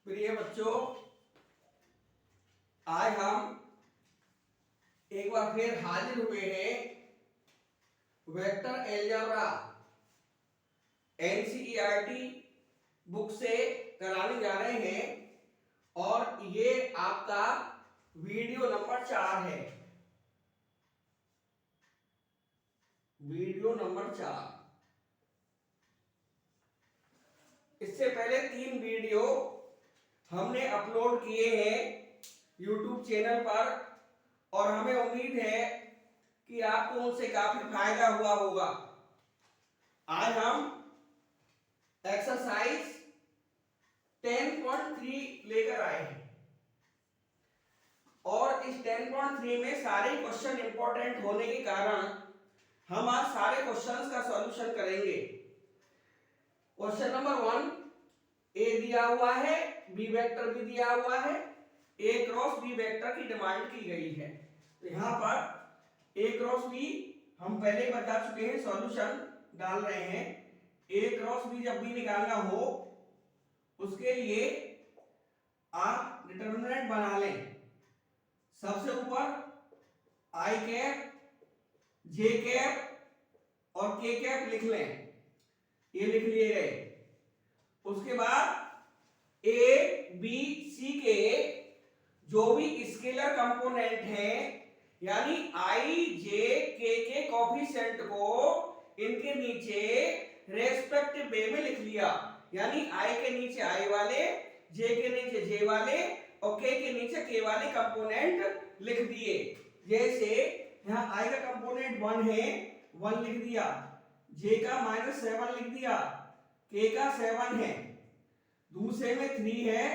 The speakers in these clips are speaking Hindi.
प्रिय बच्चों, आज हम एक बार फिर हाजिर हुए हैं वेक्टर अलजेब्रा एनसीईआरटी बुक से कराने जा रहे हैं और ये आपका वीडियो नंबर 4 है। Video number 4। इससे पहले 3 वीडियो हमने अपलोड किए हैं YouTube चैनल पर और हमें उम्मीद है कि आपको उनसे काफी फायदा हुआ होगा। आज हम एक्सरसाइज 10.3 लेकर आए हैं और इस 10.3 में सारे क्वेश्चन इंपॉर्टेंट होने के कारण हम आज सारे क्वेश्चंस का सॉल्यूशन करेंगे। क्वेश्चन नंबर 1 ए दिया हुआ है, बी वेक्टर भी दिया हुआ है, ए क्रॉस बी वेक्टर की डिमांड की गई है। तो यहां पर ए क्रॉस बी हम पहले ही बता चुके हैं, सॉल्यूशन डाल रहे हैं। ए क्रॉस बी जब भी निकालना हो उसके लिए आप डिटरमिनेंट बना लें। सबसे ऊपर आई कैप, जे कैप और के कैप लिख लें, ये लिख लिए गए। उसके बाद ए बी सी के जो भी स्केलर कंपोनेंट हैं यानी आई जे के कोफिशिएंट को इनके नीचे रेस्पेक्टिव वे में लिख लिया, यानी आई के नीचे आई वाले, जे के नीचे जे वाले और के नीचे के वाले कंपोनेंट लिख दिए। जैसे यहां आई का कंपोनेंट 1 है, 1 लिख दिया, जे का -7 लिख दिया, के का 7 है, दूसरे में 3 है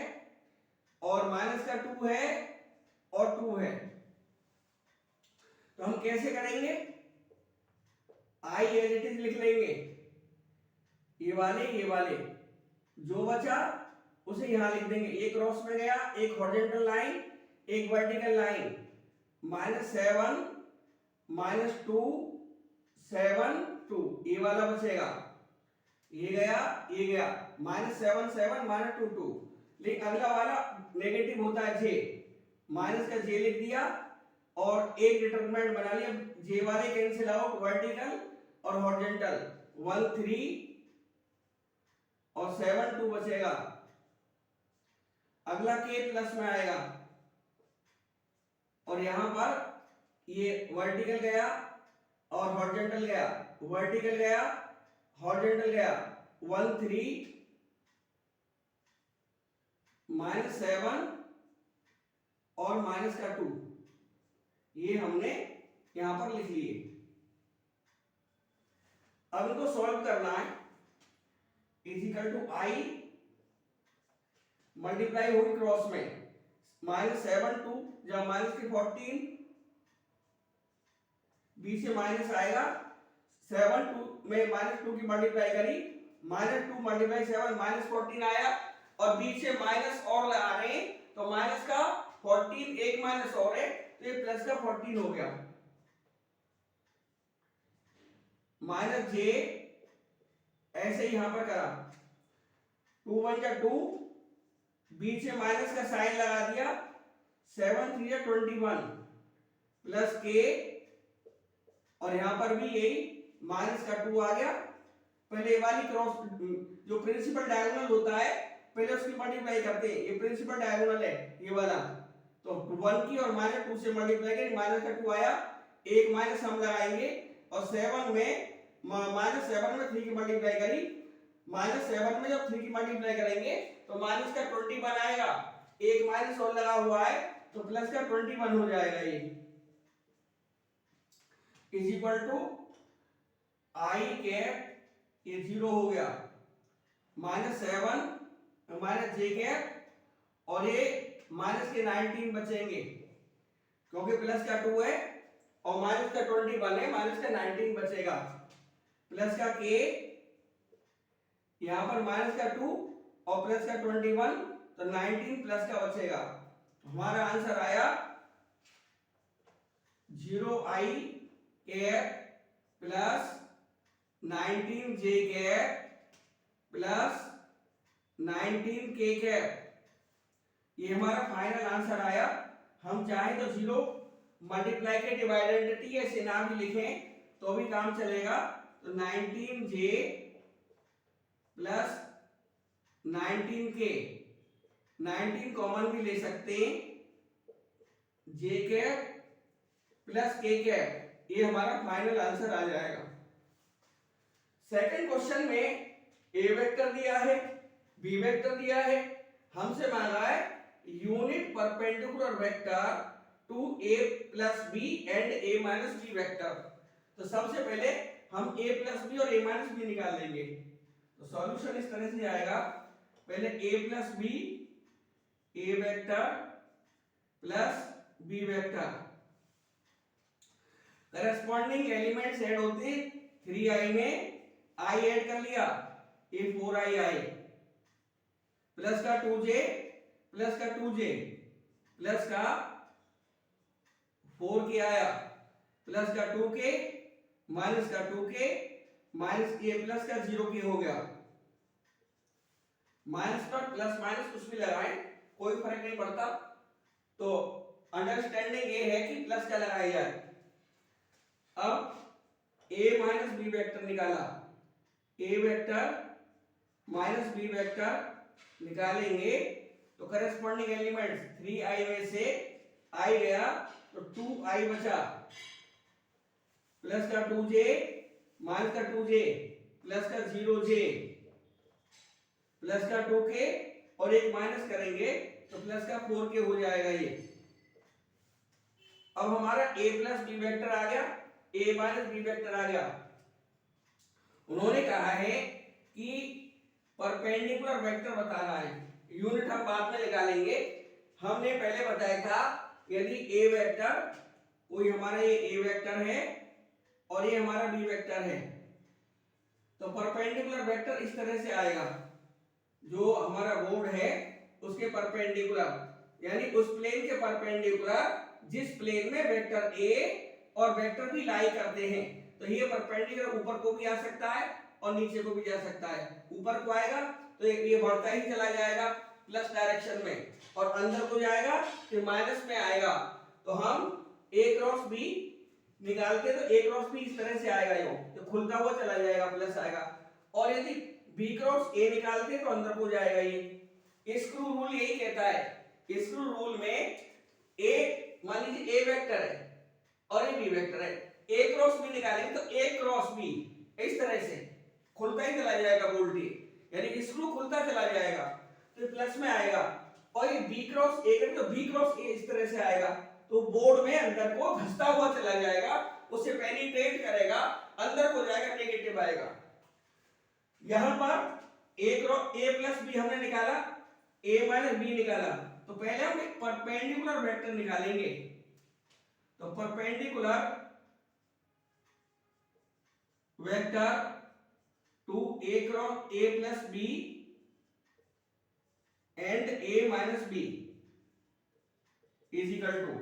और माइनस का 2 है और 2 है। तो हम कैसे करेंगे? आई एज इट इज लिख लेंगे, ये वाले जो बचा उसे यहां लिख देंगे। एक क्रॉस में गया, एक हॉरिजॉन्टल लाइन, एक वर्टिकल लाइन, -7 -2 7 2, ये वाला बचेगा, ये गया -7 7 -2 2। लेकिन अगला वाला नेगेटिव होता है जे, माइनस का जे लिख दिया और एक डिटरमिनेंट बना लिया, जे वाले कैंसिल आउट, वर्टिकल और हॉरिजॉन्टल, 1 3 और 7 2 बचेगा। अगला के प्लस में आएगा और यहां पर ये वर्टिकल गया और हॉरिजॉन्टल गया, वर्टिकल गया हॉरिजॉन्टल गया, 1 3 -7 और माइनस का 2, ये हमने यहां पर लिख लिए। अब इनको सॉल्व करना है। इजिकल टू आई मल्टीप्लाई होगी क्रॉस में, -7 2 जब माइनस के 14, बी से माइनस आएगा, 7 2 में -2 की मल्टीप्लाई करी, -2 × 7 -14 आया और बीच से माइनस और लगा रहे हैं तो माइनस का 14, एक माइनस और है तो ये प्लस का 14 हो गया। माइनस जे ऐसे ही यहां पर करा, 2 1 जा 2, बीच से माइनस का साइन लगा दिया, 7 3 जा 21 प्लस के और यहां पर भी यही माइनस का 2 आ गया। पहले वाली क्रॉस जो प्रिंसिपल डायगोनल होता है पहले उसकी मल्टीप्लाई करते हैं, ये प्रिंसिपल डायगोनल है ये वाला, तो 1 की और -2 से मल्टीप्लाई करें, माइनस का 2 आया, एक माइनस हम लगाएंगे और 7 में -7 में 3 की मल्टीप्लाई करी, -7 में जब 3 की मल्टीप्लाई करेंगे तो माइनस का 21 आएगा, एक माइनस और लगा हुआ है तो प्लस का 21 हो जाएगा। ये is equal to I cap, ये 0 हो गया, -7 माइनस जे कैप और ये माइनस के 19 बचेंगे क्योंकि प्लस का 2 है और माइनस का 21 है, माइनस का 19 बचेगा, प्लस का के, यहां पर माइनस का 2 और प्लस का 21 तो 19 प्लस का बचेगा। हमारा आंसर आया 0 आई कैप प्लस 19 जे कैप प्लस 19 के कैप ये हमारा फाइनल आंसर आया। हम चाहे तो 0 मल्टीप्लाई के डिवाइड आइडेंटिटी ऐसे ना भी लिखें तो भी काम चलेगा। तो 19j प्लस 19k, 19 कॉमन भी ले सकते हैं, जे कैप प्लस के कैप, ये हमारा फाइनल आंसर आ जाएगा। सेकंड क्वेश्चन में ए वेक्टर दिया है, बी वेक्टर दिया है, हमसे मांगा है unit perpendicular vector to A plus B and A minus B vector. तो सबसे पहले हम ए प्लस बी और ए माइनस बी निकाल लेंगे। तो सॉल्यूशन इस तरह से आएगा, पहले A plus B, A vector plus B vector, corresponding elements add होते हैं 3i में, i ऐड कर लिया, ये 4i प्लस का 2j प्लस का 2j प्लस का 4k आया, प्लस का 2k माइनस का 2k माइनस k प्लस का 0k हो गया। माइनस पर प्लस माइनस कुछ भी लगाएं कोई फर्क नहीं पड़ता। तो अंडरस्टैंडिंग ये है कि प्लस का लगाया जाए। अब a माइनस बी वेक्टर निकाला, a vector minus B vector निकालेंगे तो करस्पॉन्डिंग एलिमेंट्स 3i में से i गया तो 2i बचा, प्लस का 2j माइनस का 2j प्लस का 0j प्लस का 2k और एक माइनस करेंगे तो प्लस का 4k हो जाएगा ये। अब हमारा a प्लस बी वेक्टर आ गया, a माइनस बी वेक्टर आ गया। उन्होंने कहा है कि परपेंडिकुलर वेक्टर बताना है, यूनिट हम बाद में निकालेंगे। हमने पहले बताया था यदि a वेक्टर कोई हमारा ये a वेक्टर है और ये हमारा b वेक्टर है तो परपेंडिकुलर वेक्टर इस तरह से आएगा, जो हमारा बोर्ड है उसके परपेंडिकुलर, यानी उस प्लेन के परपेंडिकुलर जिस प्लेन में वेक्टर a और वेक्टर भी लाई करते हैं। तो ये परपेंडिकुलर ऊपर को भी आ सकता है और नीचे को भी जा सकता है। ऊपर को आएगा तो ये बढ़ता ही चला जाएगा प्लस डायरेक्शन में, और अंदर को जाएगा फिर माइनस में आएगा। तो हम a क्रॉस b निकालते तो a क्रॉस b इस तरह से आएगा, यो तो खुलता हुआ चला जाएगा, प्लस आएगा। और यदि b क्रॉस a निकालते तो अंदर को जाएगा ये। स्क्रू रूल यही कहता है। स्क्रू रूल में a मान लीजिए a वेक्टर है और ये b वेक्टर है, a क्रॉस b निकालेंगे तो a क्रॉस b इस तरह से खुलता ही चला जाएगा बोल्ट, यानी स्क्रू खुलता चला जाएगा तो प्लस में आएगा। और ये b क्रॉस a करें तो b क्रॉस a इस तरह से आएगा तो बोर्ड में अंदर को घसता हुआ चला जाएगा, उसे पेनिट्रेट करेगा, अंदर को जाएगा, नेगेटिव आएगा। यहां पर a प्लस b हमने निकाला, a माइनस b निकाला, तो पहले हम एक परपेंडिकुलर वेक्टर निकालेंगे। तो perpendicular vector to a cross a plus b and a minus b is equal to,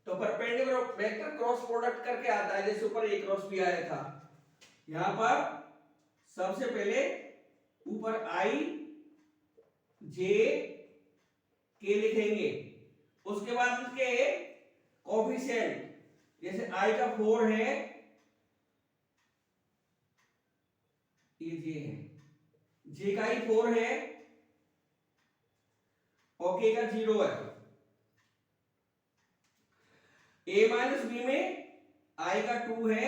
तो परपेंडिकुलर वेक्टर क्रॉस प्रोडक्ट करके आता है, जैसे ऊपर a क्रॉस b आया था। यहां पर सबसे पहले ऊपर i j k लिखेंगे, उसके बाद उसके कोफिशिएंट, जैसे i का 4 है, ये j है, j का ही 4 है और k का 0 है। a माइनस b में i का 2 है,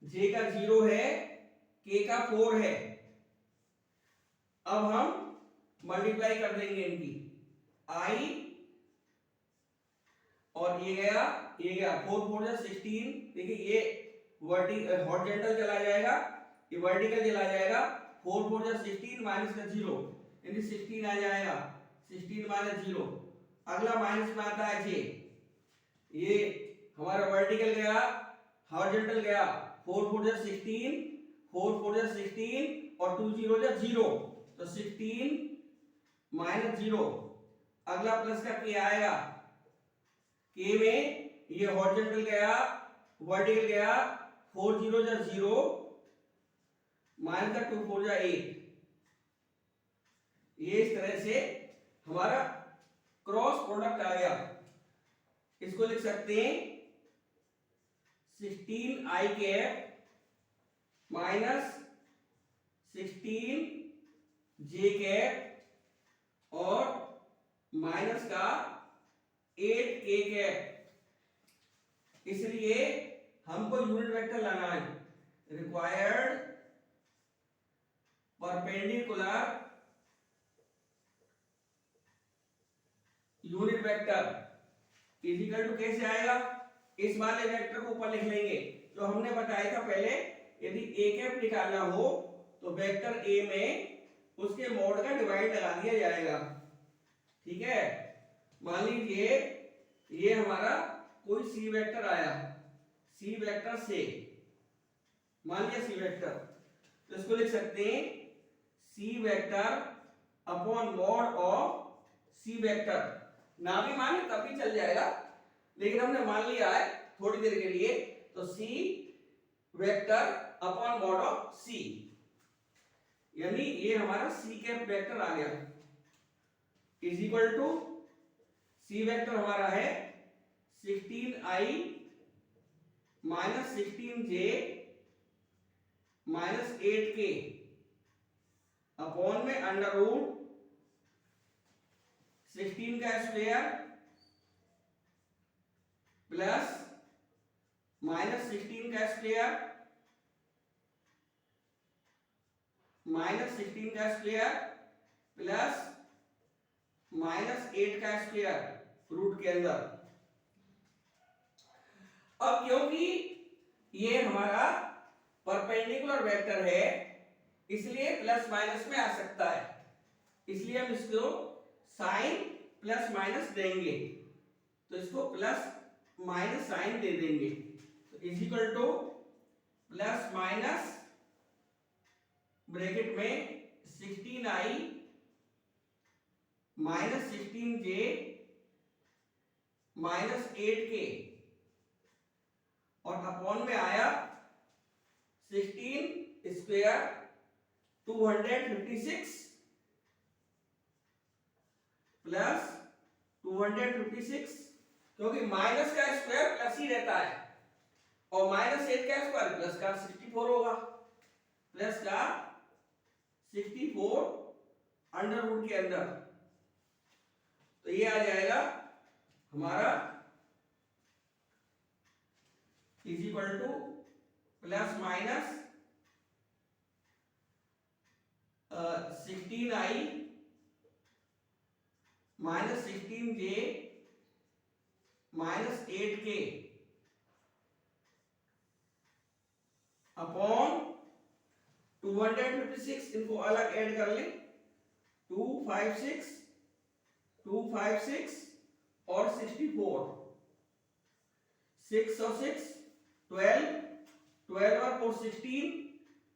j का 0 है, k का 4 है। अब हम मल्टीप्लाई कर देंगे इनकी, i और ये गया 4 4 जा 16। देखिए ये हॉरिजॉन्टल चला जाएगा, ये वर्टिकल चला जाएगा, 4 4 जा 16 माइनस का 0 यानी 16 आ जाएगा, 16 माइनस 0। अगला माइनस में आता है j, ये हमारा वर्टिकल गया, हॉरिजॉन्टल गया, 4 4 जा 16, 4 4 जा 16 और 2 0 जा 0, तो 16 माइनस 0। अगला प्लस का k आएगा, k में ये हॉरिजॉन्टल गया, वर्टिकल गया, 4 0 जा 0 माइनस का 2 4 जा 8। ये इस तरह से हमारा क्रॉस प्रोडक्ट आ गया, इसको लिख सकते हैं 16i cap minus 16j cap और माइनस का 8k कैप। इसलिए हमको यूनिट वेक्टर लाना है, required perpendicular unit vector is equal to कैसे आएगा, इस वाले वेक्टर को ऊपर लिख लेंगे जो हमने बताया था पहले। यदि ए कैप निकालना हो तो वेक्टर ए में उसके मॉड का डिवाइड लगा दिया जाएगा, ठीक है। मान लीजिए ये हमारा कोई सी वेक्टर आया, सी वेक्टर से, मान लिया सी वेक्टर, तो इसको लिख सकते हैं C vector upon mod of C vector. ना भी माने तब भी चल जाएगा, लेकिन हमने मान लिया है थोड़ी देर के लिए, तो C vector upon mod of C, यानी ये हमारा सी कैप वेक्टर आ गया, is equal to C vector हमारा है 16i minus 16j minus 8k upon में अंडर रूट 16 का स्क्वायर प्लस माइनस 16 का स्क्वायर माइनस 16 का स्क्वायर प्लस माइनस 8 का स्क्वायर रूट के अंदर। अब क्योंकि ये हमारा परपेंडिकुलर वेक्टर है इसलिए प्लस माइनस में आ सकता है, इसलिए हम इसको साइन प्लस माइनस देंगे, तो इसको प्लस माइनस साइन दे देंगे, तो is equal two plus minus bracket में 16i minus 16j minus 8k और अपॉन में आया 16 स्क्वायर 256 प्लस 256, क्योंकि माइनस का स्क्वायर प्लस ही रहता है और माइनस 8 का स्क्वायर प्लस का 64 होगा, प्लस का 64 अंडर रूट के अंदर, तो ये आ जाएगा हमारा is equal two plus minus 16i minus 16j minus 8k upon 256, इनको अलग ऐड कर लें, 256 और 64, 6 और 6 12, 12 और 4 16,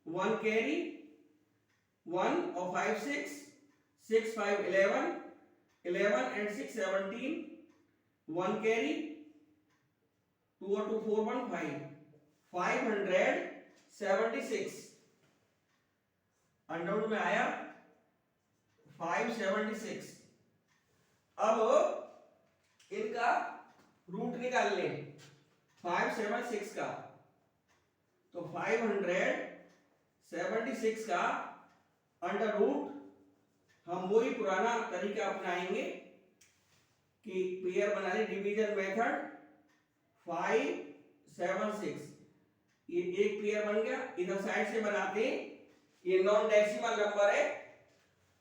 1 कैरी, 1 और 5 6, 6 5 11, 11 and 6 17, 1 कैरी, 2 और 2 4 1 5, 576 अंडर रूट में आया 576। अब इनका रूट निकाल लें 576 का, तो 576 का अंडर रूट हम वही पुराना तरीका अपनाएंगे कि पेयर बना ले, डिवीजन मेथड 576, ये एक पेयर बन गया। इधर साइड से बनाते हैं, ये नॉन डेसिमल नंबर है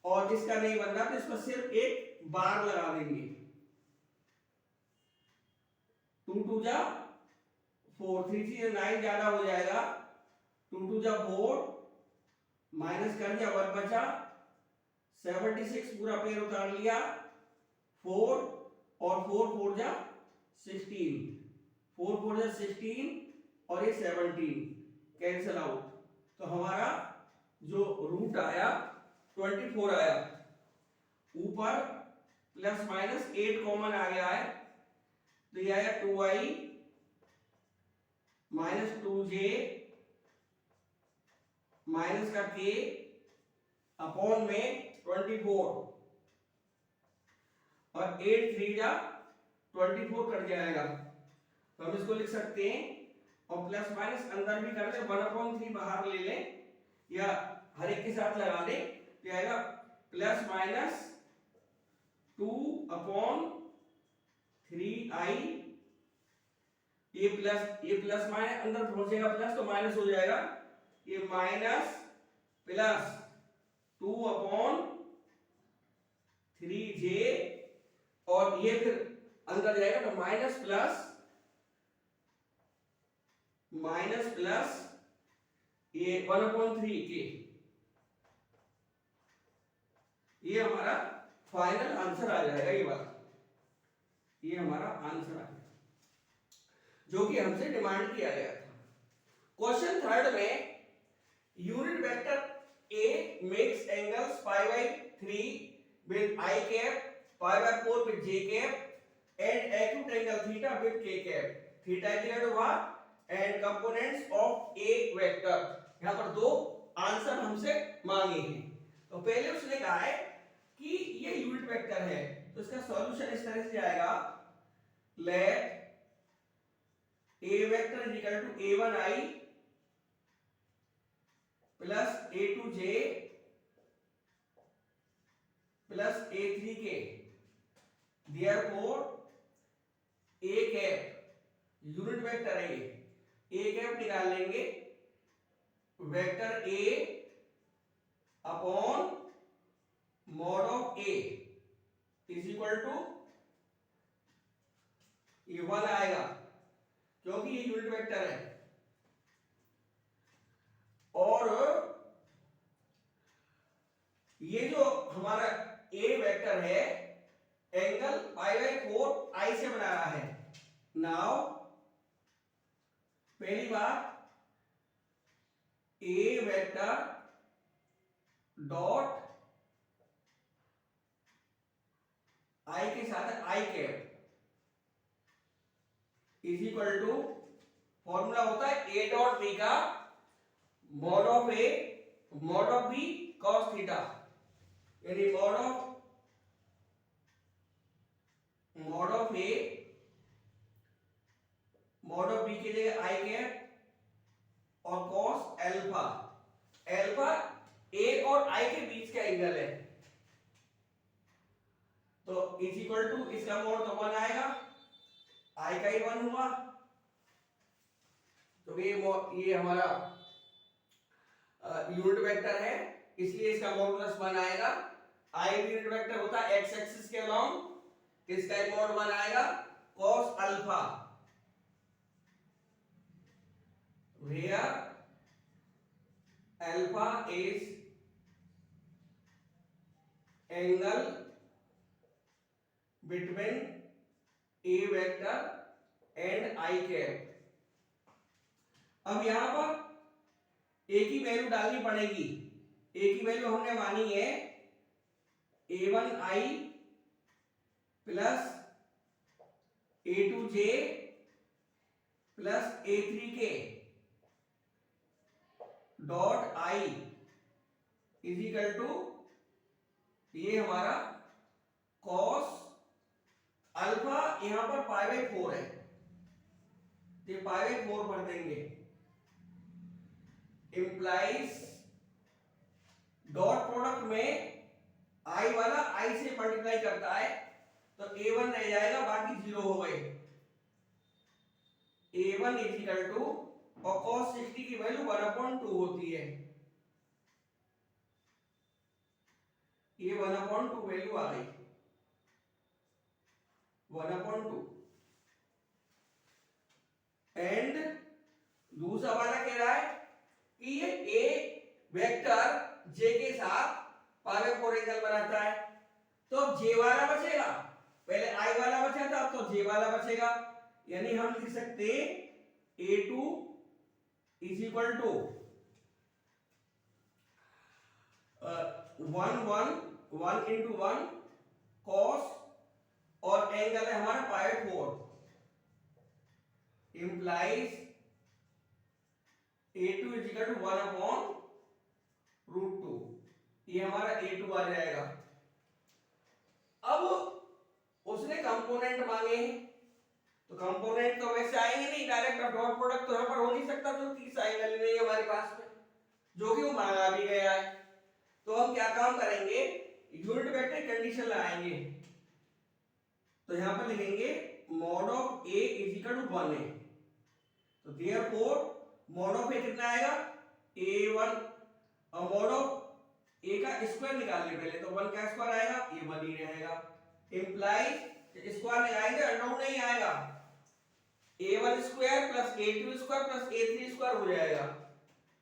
और जिसका नहीं बन रहा तो इस पर सिर्फ एक बार लगा देंगे, 2 2 जा 4, 3 3 9 ज्यादा हो जाएगा, 2 2 जा 4 माइनस कर दिया 1 बचा, 76 पूरा पेयर उतार लिया, 4 और 4 4 जा 16, 4 4 जा 16 और ये 17 कैंसिल आउट, तो हमारा जो रूट आया 24 आया, ऊपर प्लस माइनस 8 कॉमन आ गया है, तो ये आया 2i माइनस 2j माइनस का k अपॉन में 24। और 8 3 जा 24 कट जाएगा, तो हम इसको लिख सकते हैं, और प्लस माइनस अंदर भी कर ले, 1/3 बाहर ले लें या हर एक के साथ लगा दें, तो आएगा प्लस माइनस 2/3i, ये प्लस माइनस अंदर पहुंचेगा प्लस तो माइनस हो जाएगा, ये माइनस प्लस 2/3j, और ये फिर अंदर जाएगा तो माइनस प्लस ये 1/3k, ये हमारा फाइनल आंसर आ जाएगा, ये वाला, ये हमारा आंसर आ गया जो कि हमसे डिमांड किया गया था। क्वेश्चन थर्ड में unit vector A makes angles π/3 with I cap, π/4 with J cap, and acute angle theta with K cap. Theta is equal to what? And components of A vector. यहाँ पर दो आंसर हमसे मांगे हैं। तो पहले उसने कहा है कि ये यूनिट वेक्टर है, तो इसका सॉल्यूशन इस तरह से आएगा, let A vector is equal to A1i plus A2j plus A3k, therefore A cap unit vector है, A cap निकाल लेंगे, vector A upon mod of A is equal to, ये 1 आएगा क्योंकि ये यूनिट वेक्टर है, और ये जो हमारा A वेक्टर है एंगल π/4 I से बना रहा है। नाउ पहली बात, A वेक्टर डॉट I के साथ I cap is equal to, formula होता है A डॉट B का mod of A mod of B cos theta, यानी mod of A mod of B की जगह I कैप और cos अल्फा, अल्फा A और I के बीच का एंगल है, तो इज इक्वल टू, इसका मॉड तो 1 आएगा, I का ही 1 हुआ, तो ये हमारा यूनिट वेक्टर है, इसलिए इसका मॉडुलस 1 आएगा। I यूनिट वेक्टर होता है x एक्सिस के अलोंग, इसका मॉड 1 आएगा cos alpha, where alpha is angle between A vector and I cap. अब यहां पर A की वैल्यू डालनी पड़ेगी, A की वैल्यू हमने मानी है A1i plus A2j plus A3k dot I is equal to, ये हमारा cos अल्फा, यहां पर π/4 है, ये π/4 भर देंगे, इंप्लाइज डॉट प्रोडक्ट में I वाला I से मल्टीप्लाई करता है, तो A1 रह जाएगा, बाकी 0 हो गए, A1 इज इक्वल टू, और cos 60 की वैल्यू 1/2 होती है, ये 1/2 वैल्यू आ गई, 1/2, एंड दूसरा वाला कह रहा है कि ये A वेक्टर J के साथ π/4 एंगल बनाता है, तो अब J वाला बचेगा, पहले I वाला बचा था, अब तो J वाला बचेगा, यानी हम लिख सकते A2 is equal to 1 into 1 cos, और एंगल है हमारा π/4, implies A2 is equal to 1/√2, ये हमारा A2 आ जाएगा। अब कंपोनेंट मांगे हैं, तो कंपोनेंट तो वैसे आएंगे नहीं डायरेक्ट, डॉट प्रोडक्ट तो यहाँ पर हो नहीं सकता, जो 30 आएगा नहीं हमारे पास में, जो कि वो मांगा भी गया है। तो हम क्या काम करेंगे, यूनिट वेक्टर कंडीशन लगाएंगे। तो यहाँ पर लिखेंगे mod of A is equal to 1 है, तो देयरफॉर मॉड ऑफ ए कितना आएगा a1, और मॉड ऑफ ए का स्क्वायर निकाल ले पहले, तो 1 का स्क्वायर आएगा a1 ही रहेगा, इंप्लाइज स्क्वायर लगाएंगे अंडररूट नहीं आएगा, a1 square plus a2 square plus a3 square हो जाएगा,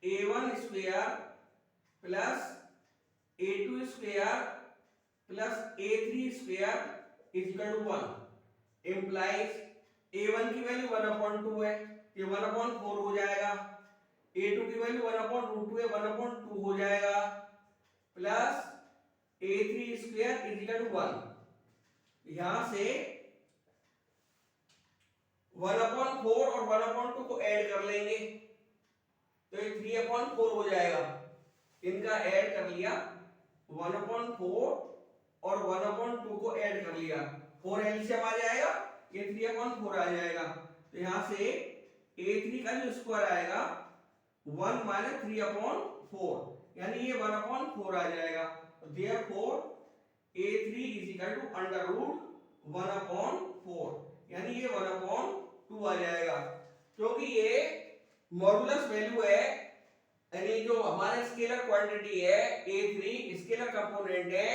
a1 square plus a2 square plus a3 square is equal to 1, implies a1 की वैल्यू 1/2 है, ये 1/4 हो जाएगा, a2 की वैल्यू 1/2 है, 1/2 हो जाएगा, plus a3 square is equal to 1, यहां से 1/4 और 1/2 को ऐड कर लेंगे, तो ये 3/4 हो जाएगा, इनका ऐड कर लिया, 1/4 और 1/2 को ऐड कर लिया, 4 एलसीएम आ जाएगा, ये 3/4 आ जाएगा, तो यहां से a3 का जो स्क्वायर आएगा 1 माइनस 3/4, यानी ये 1/4 आ जाएगा, तो therefore a3 is equal to under root 1/4, यानी ये 1/2 आ जाएगा, क्योंकि ये मॉडुलस वैल्यू है, यानी जो हमारे स्केलर क्वांटिटी है a3 स्केलर कंपोनेंट है,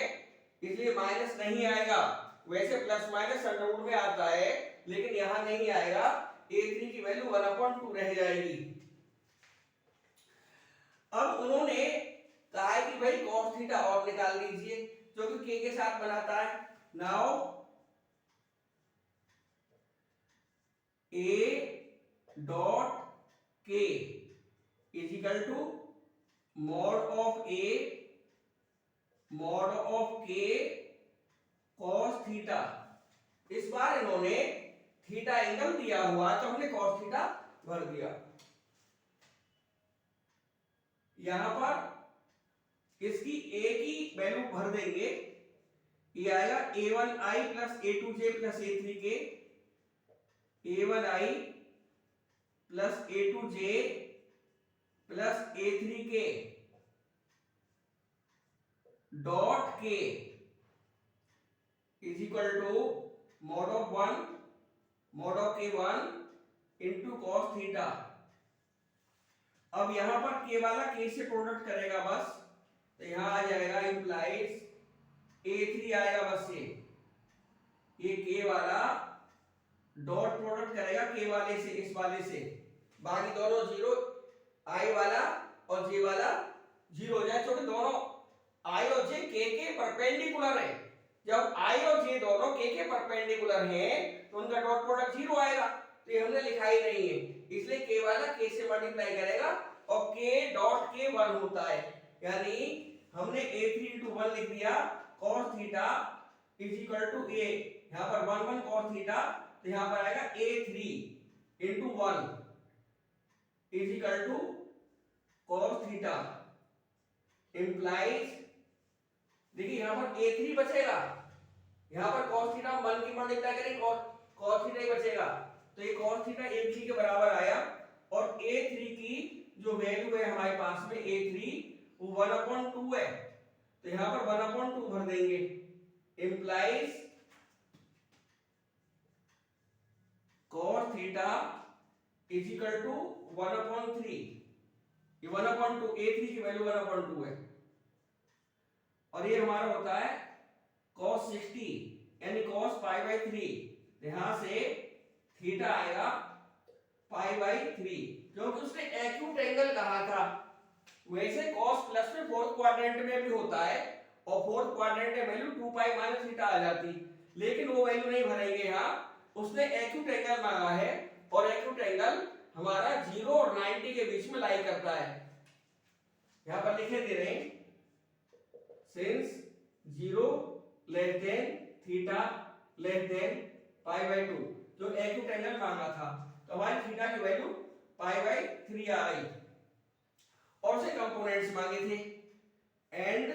इसलिए माइनस नहीं आएगा, वैसे प्लस माइनस अंडररूट में आता है, लेकिन यहां नहीं आएगा, a3 की वैल्यू 1/2 रह जाएगी। अब उन्होंने कहा है कि भाई cos थीटा और निकाल दीजिए, जो कि k के साथ बनाता है, now a dot k is equal to mod of a mod of k cos theta, इस बार इन्होंने थीटा एंगल दिया हुआ, तो हमने cos थीटा भर दिया, यहां पर इसकी a की वैल्यू भर देंगे, ये आएगा a1i plus a2j plus a3k, a1i plus a2j plus a3k dot k is equal to mod of 1 mod of k1 into cos theta. अब यहां पर k वाला k से प्रोडक्ट करेगा बस, तो यहां आ जाएगा इंप्लाइज a3 आएगा बस, ये k वाला डॉट प्रोडक्ट करेगा k वाले से इस वाले से, बाकी दोनों जीरो, i वाला और j वाला जीरो हो जाए, क्योंकि दोनों i और j k के परपेंडिकुलर है, जब i और j दोनों k के परपेंडिकुलर हैं तो उनका डॉट प्रोडक्ट जीरो आएगा, तो ये हमने लिखा ही नहीं है, इसलिए k वाला k से मल्टीप्लाई करेगा और k डॉट k 1 होता है, यानी हमने a3 into 1 लिख दिया, cos theta is equal to a, यहां पर 1 cos थीटा, तो यहां पर आएगा a3 into 1 is equal to cos theta, implies, देखिए यहां पर a3 बचेगा, यहां पर cos थीटा 1 की मल्टीप्लाई करेंगे, cos थीटा ही बचेगा, तो ये cos थीटा a3 के बराबर आया, और a3 की जो वैल्यू है हमारे पास में a3 वो 1/2 है, तो यहां पर 1/2 भर देंगे, implies cos theta is equal to 1/3, ये 1/2 a3 की वैल्यू 1/2 है, और ये हमारा होता है cos 60 यानी cos π/3, यहां से थीटा आएगा π/3, क्योंकि उसने एक्यूट एंगल कहा था, वैसे cos प्लस में फोर्थ क्वाड्रेंट में भी होता है, और फोर्थ क्वाड्रेंट में वैल्यू 2π माइनस थीटा आ जाती, लेकिन वो वैल्यू नहीं भरेंगे, यहां उसने एक्यूट एंगल मांगा है, और एक्यूट एंगल हमारा 0 और 90 के बीच में लाई करता है, यहां पर लिखे दे रहे हैं, since 0 less than theta less than π/2, जो एक्यूट एंगल मांगा था, तो हमारी थीटा की वैल्यू π/3 आ गई, और से कंपोनेंट्स मांगे थे, एंड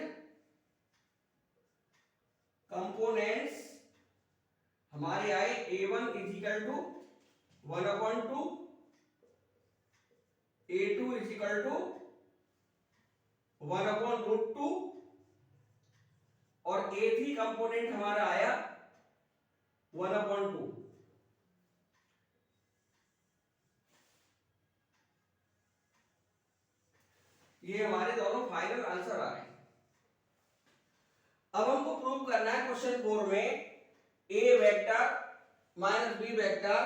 कंपोनेंट्स हमारी I A1 is equal to 1/2, A2 is equal to 1/√2 और A3 कंपोनेंट हमारा आया 1/2। ये हमारे दोनों फाइनल आंसर आ गए। अब हमको प्रूव करना है क्वेश्चन 4 में A vector minus B vector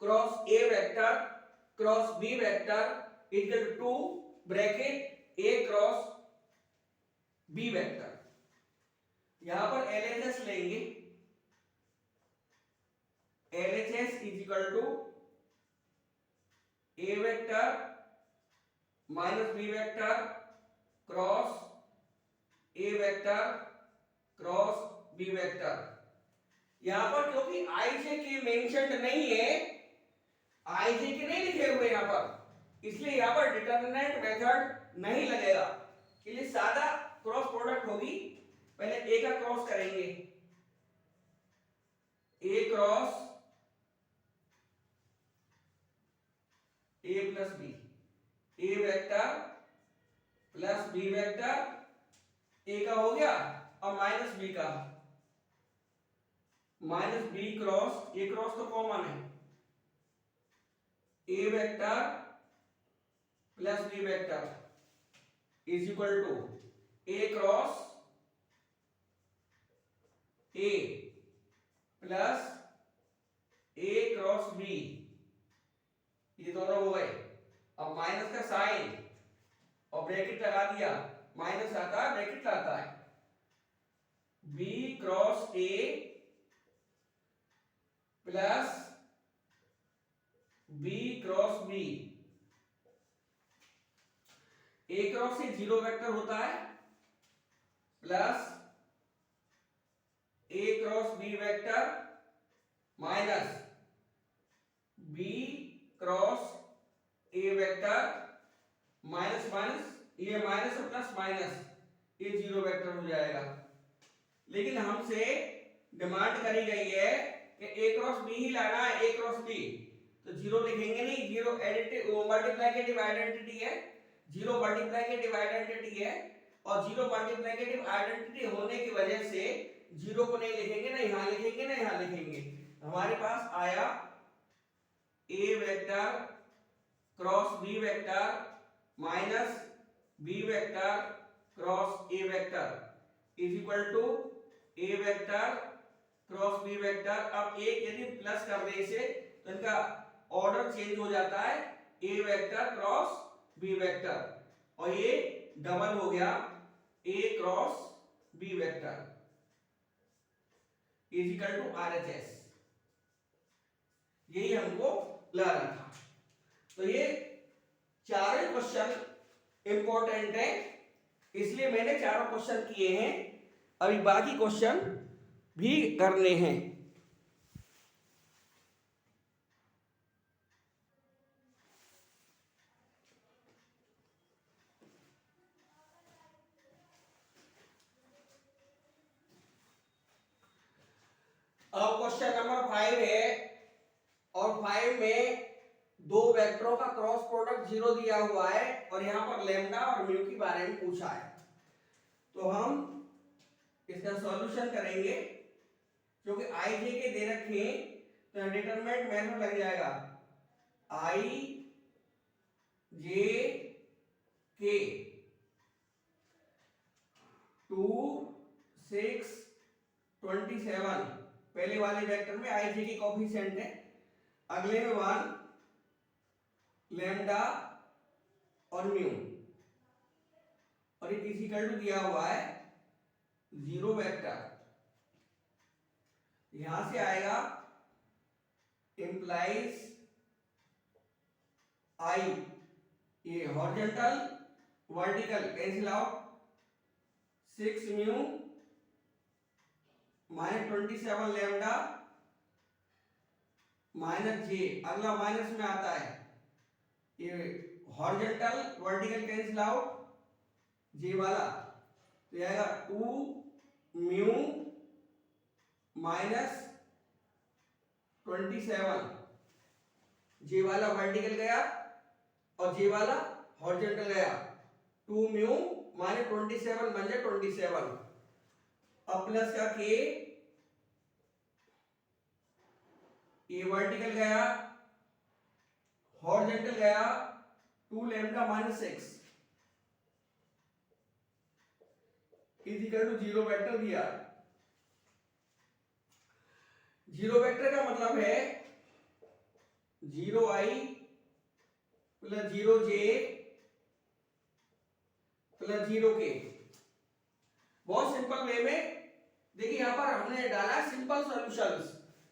cross A vector cross B vector equal to bracket A cross B vector. यहां पर LHS लेंगे, LHS is equal to A vector minus B vector cross A vector cross B vector. यहां पर क्योंकि IJ के मेंशन्ड नहीं है, IJ के नहीं लिखे हुए यहां पर, इसलिए यहां पर डिटरमिनेंट मेथड नहीं लगेगा। इसलिए सादा क्रॉस प्रोडक्ट होगी। पहले A का क्रॉस करेंगे, A cross A plus B, A vector plus B vector, A का हो गया और माइनस B का, minus B cross A cross तो कॉमन है, A vector plus B vector is equal to A cross A plus A cross B, ये दोनों हो गए। अब माइनस का साइन और ब्रैकेट लगा दिया, माइनस आता है ब्रैकेट आता है, B cross A plus B cross B। A cross से जीरो वेक्टर होता है plus A cross B vector minus B cross A vector minus minus, ये माइनस और प्लस माइनस, ये जीरो वेक्टर हो जाएगा। लेकिन हमसे डिमांड करी गई है कि A क्रॉस B ही लाना है, A क्रॉस B, तो जीरो लिखेंगे नहीं, जीरो एडिटिव मल्टीप्लिकेटिव आइडेंटिटी है, जीरो मल्टीप्लिकेटिव आइडेंटिटी है, और जीरो मल्टीप्लिकेटिव आइडेंटिटी होने की वजह से जीरो को नहीं लिखेंगे, ना यहां लिखेंगे ना यहां लिखेंगे। हमारे पास आया A vector cross B vector minus B vector cross A vector is equal to A vector cross B vector. अब एक यदि प्लस कर दे इसे तो इनका ऑर्डर चेंज हो जाता है, A vector cross B vector, और ये डबल हो गया A cross B vector is equal to RHS। यही हमको लाना था। तो ये चारों क्वेश्चन इंपॉर्टेंट है, इसलिए मैंने चारों क्वेश्चन किए हैं। अभी बाकी क्वेश्चन भी करने हैं। अब क्वेश्चन नंबर 5 है, और 5 में दो वेक्टरों का क्रॉस प्रोडक्ट 0 दिया हुआ है और यहां पर लैम्डा और म्यू के बारे में पूछा है। तो हम इसका सॉल्यूशन करेंगे, क्योंकि आई जे के दे रखे हैं तो डिटरमिनेंट मेथड लग जाएगा, आई जे के 2 6 27, पहले वाले वेक्टर में आई जे की कोफिशिएंट है, अगले में 1 लैम्डा और म्यू, और ये इक्वल टू दिया हुआ है 0 वेक्टर। यहां से आएगा इंप्लाइज आई, ये horizontal vertical cancel out, 6 mu minus 27 lambda minus J, अगला माइनस में आता है, ये horizontal vertical cancel out J वाला, तो आएगा 2 म्यू माइनस 27, जे वाला वर्टिकल गया और जे वाला हॉरिजॉन्टल गया, 2 म्यू माने 27 बन जाए 27, अब प्लस का के, ये वर्टिकल गया हॉरिजॉन्टल गया 2 lambda minus 6 is equal to 0 vector दिया। 0 वेक्टर का मतलब है 0i plus 0j plus 0k। बहुत सिंपल वे में देखिए, यहां पर हमने डाला सिंपल सॉल्यूशंस,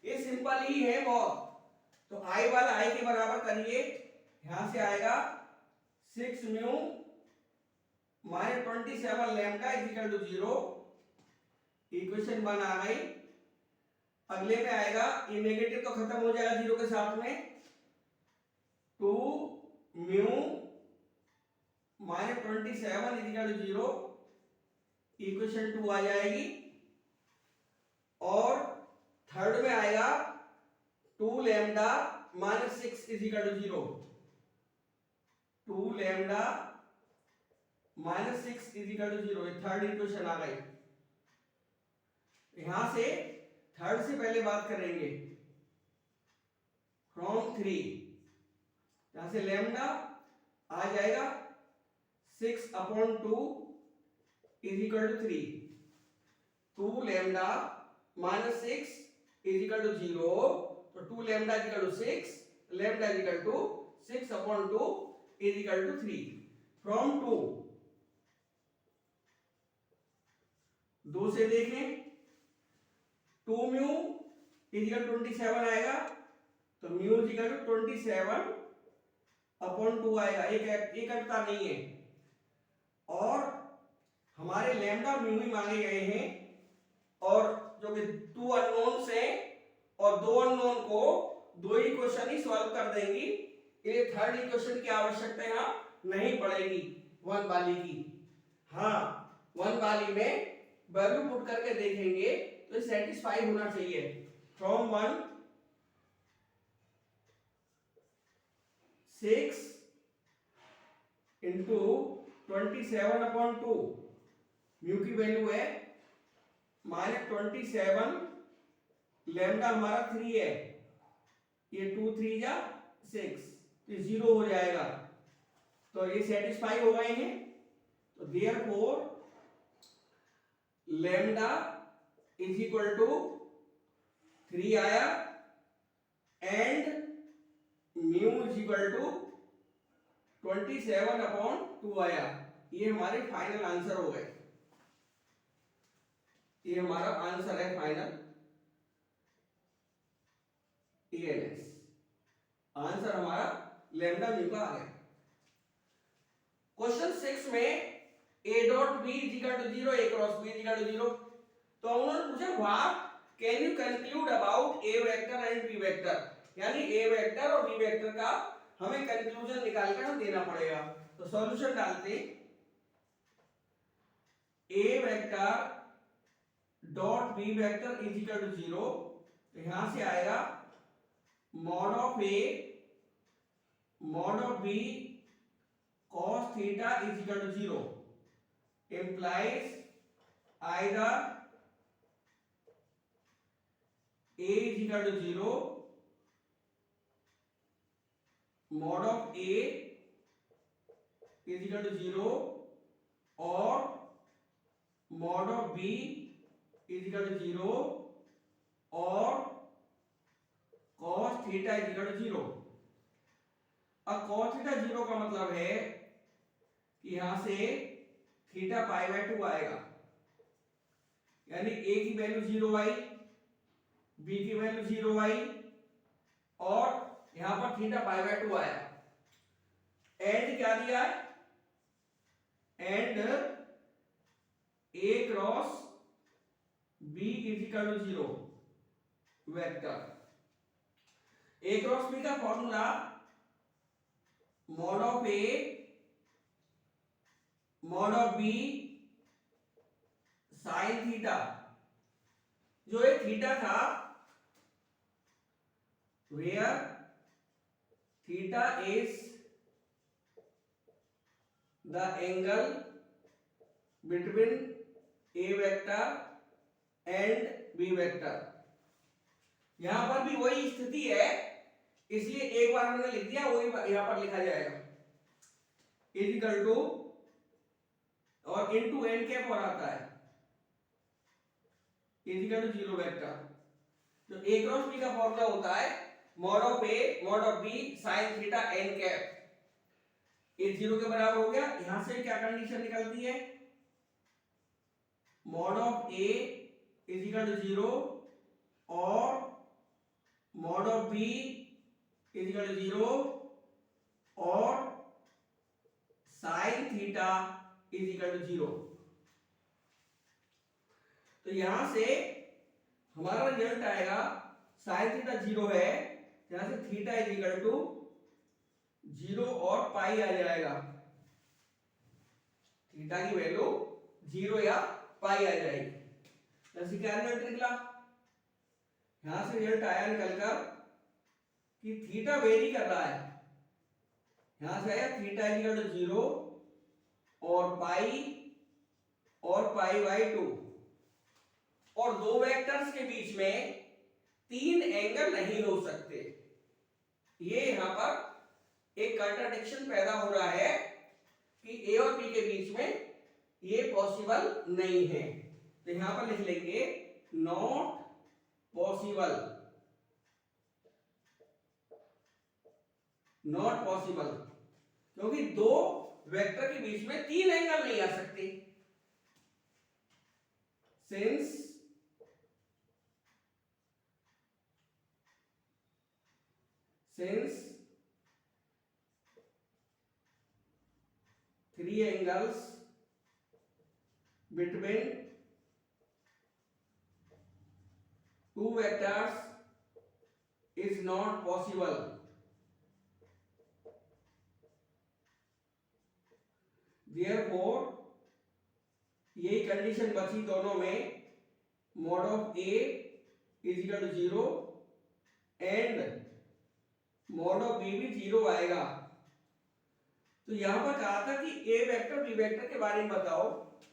ये सिंपल ही है बहुत। तो i वाला i के बराबर करिए, यहां से आएगा 6 mu minus 27 lambda is equal to 0, equation 1 आ गई। अगले में आएगा, ये नेगेटिव तो खत्म हो जाएगा 0 के साथ में, 2 mu minus 27 is equal to 0, equation 2 आ जाएगी। और थर्ड में आएगा 2 lambda minus 6 is equal to 0, 2 lambda minus 6 is equal to 0, ये थर्ड इक्वेशन आ गई। यहां से थर्ड से पहले बात करेंगे फ्रॉम 3, यहां से लैम्डा आ जाएगा 6/2 is equal to 3, 2 lambda minus 6 is equal to 0, तो 2 lambda is equal to 6, lambda is equal to 6/2 is equal to 3। From 2 से देखें, 2 म्यू इज इक्वल 27 आएगा, तो म्यू इज इक्वल टू 27/2 आएगा, एक कटता नहीं है। और हमारे लैम्डा म्यू ही मांगे गए हैं, और जो कि 2 अननोन्स हैं, और 2 अननोन को 2 इक्वेशन ही सॉल्व कर देंगी, ये थर्ड इक्वेशन की आवश्यकता यहाँ नहीं पड़ेगी 1 वाली की। हाँ, 1 वाली में वैल्यू पुट करके देखेंगे तो सेटिस्फाई होना चाहिए। फ्रॉम 1, 6 इंटू 27/2, म्यू की वैल्यू है माइनस 27, लैम्डा हमारा 3 है, ये 2 3 जा 6, ये 0 हो जाएगा, तो ये सेटिस्फाई हो गए हैं। तो therefore lambda is equal to 3 आया, and mu is equal to 27/2 आया। ये हमारे फाइनल आंसर हो गए, ये हमारा आंसर है फाइनल ENS। आंसर हमारा लैम्डा म्यू का आ गया। क्वेश्चन 6 में a dot b is equal to 0, a cross b is equal to 0, तो उन्होंने पूछा what can you conclude about a vector and b vector, यानी a वेक्टर और b वेक्टर का हमें कंक्लूजन निकाल कर देना पड़ेगा। तो सॉल्यूशन डालते, a vector dot b vector is equal to 0, तो यहां से आएगा mod of a mod of b cos theta is equal to 0 implies either a is equal to 0, mod of a is equal to 0, or mod of b is equal to 0, or cos theta is equal to 0। अब cos थीटा 0 का मतलब है कि यहां से थीटा π/2 आएगा, यानी a की वैल्यू 0 आई, b की वैल्यू 0 आई, और यहां पर थीटा π/2 आया। एंड क्या दिया है, and a cross b is equal to 0 vector. a cross b का formula mod of a mod of b sine theta, जो एक थीटा था where theta is the angle between a vector and b vector। यहां पर भी वही स्थिति है, इसलिए एक बार हमने लिख दिया, वही यहां पर लिखा जाएगा इज इक्वल टू और इनटू एन कैप और आता है is equal to zero vector. तो ए क्रॉस बी का फॉर्मूला होता है mod of A mod of B sine theta N cap. ये जीरो के बराबर हो गया। यहां से क्या कंडीशन निकलती है, mod of A is equal to zero और mod of B is equal to zero और sine theta is equal to zero. तो यहां से हमारा रिजल्ट आएगा साइन थीटा जीरो है, यहां से theta is equal to zero और पाई आ जाएगा, थीटा की वैल्यू जीरो या पाई आ जाएगी। जैसे क्या रिजल्ट निकला, यहां से रिजल्ट आया निकलकर कि थीटा वेरी कर रहा है, यहां से आया theta is equal to zero और पाई बाई टू। और दो वेक्टर्स के बीच में तीन एंगल नहीं हो सकते। ये यहां पर एक कंट्राडिक्शन पैदा हो रहा है कि ए और बी के बीच में ये पॉसिबल नहीं है। तो यहां पर लिख लेंगे नॉट पॉसिबल, नॉट पॉसिबल, क्योंकि दो वेक्टर के बीच में तीन एंगल नहीं आ सकते। since three angles between two vectors is not possible, therefore यही कंडीशन बची दोनों में, mod of A is equal to zero and mod of B भी जीरो आएगा। तो यहां पर कहा था कि ए वेक्टर बी वेक्टर के बारे में बताओ,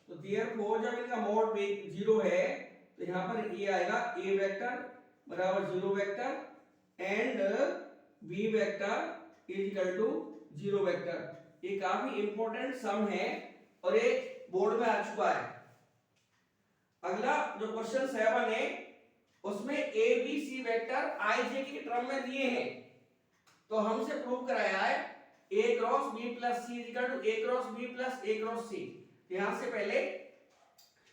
तो देयरफॉर जब इनका मॉड जीरो है तो यहां पर ये आएगा ए वेक्टर बराबर zero vector and B vector is equal to zero vector. ये काफी इंपॉर्टेंट सम है और ये बोर्ड में आ चुका है। अगला जो क्वेश्चन 7 है उसमें ए बी सी वेक्टर आई जे के टर्म में दिए हैं, तो हमसे प्रूव कराया है a cross b plus C equal to a cross b plus a cross c। यहां से पहले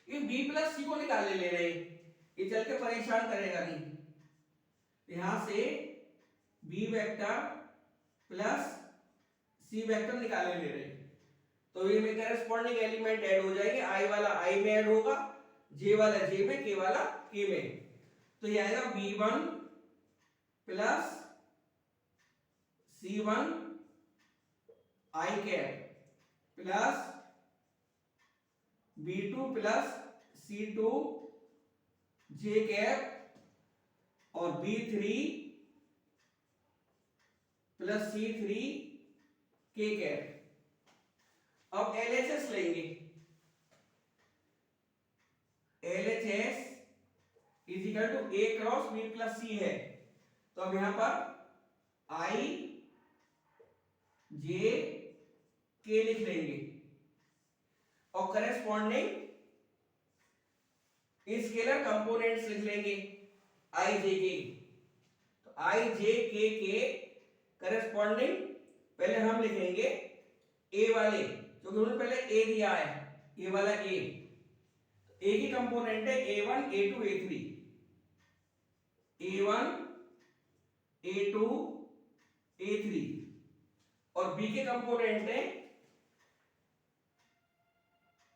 ये b प्लस c को निकालने ले रहे हैं, ये चल के परेशान करेगा नहीं। यहां से b vector plus c vector निकालने ले रहे हैं, तो ये में करेस्पॉन्डिंग एलिमेंट ऐड हो जाएंगे, i वाला i में ऐड होगा, j वाला j में, k वाला k में। तो ये आएगा b1 plus C1 I cap plus B2 plus C2 J cap और B3 plus C3 K cap. अब LHS लेंगे, LHS is equal to A cross B plus C है, तो अब यहां पर I J K लिख लेंगे और करेस्पॉन्डिंग स्केलर कंपोनेंट्स लिख लेंगे I J K। तो I J K के करेस्पॉन्डिंग पहले हम लिखेंगे A वाले, क्योंकि उन्होंने पहले A दिया है, A वाला A, तो A की कंपोनेंट है A1 A2 A3, A1 A2 A3 और B के कंपोनेंट है,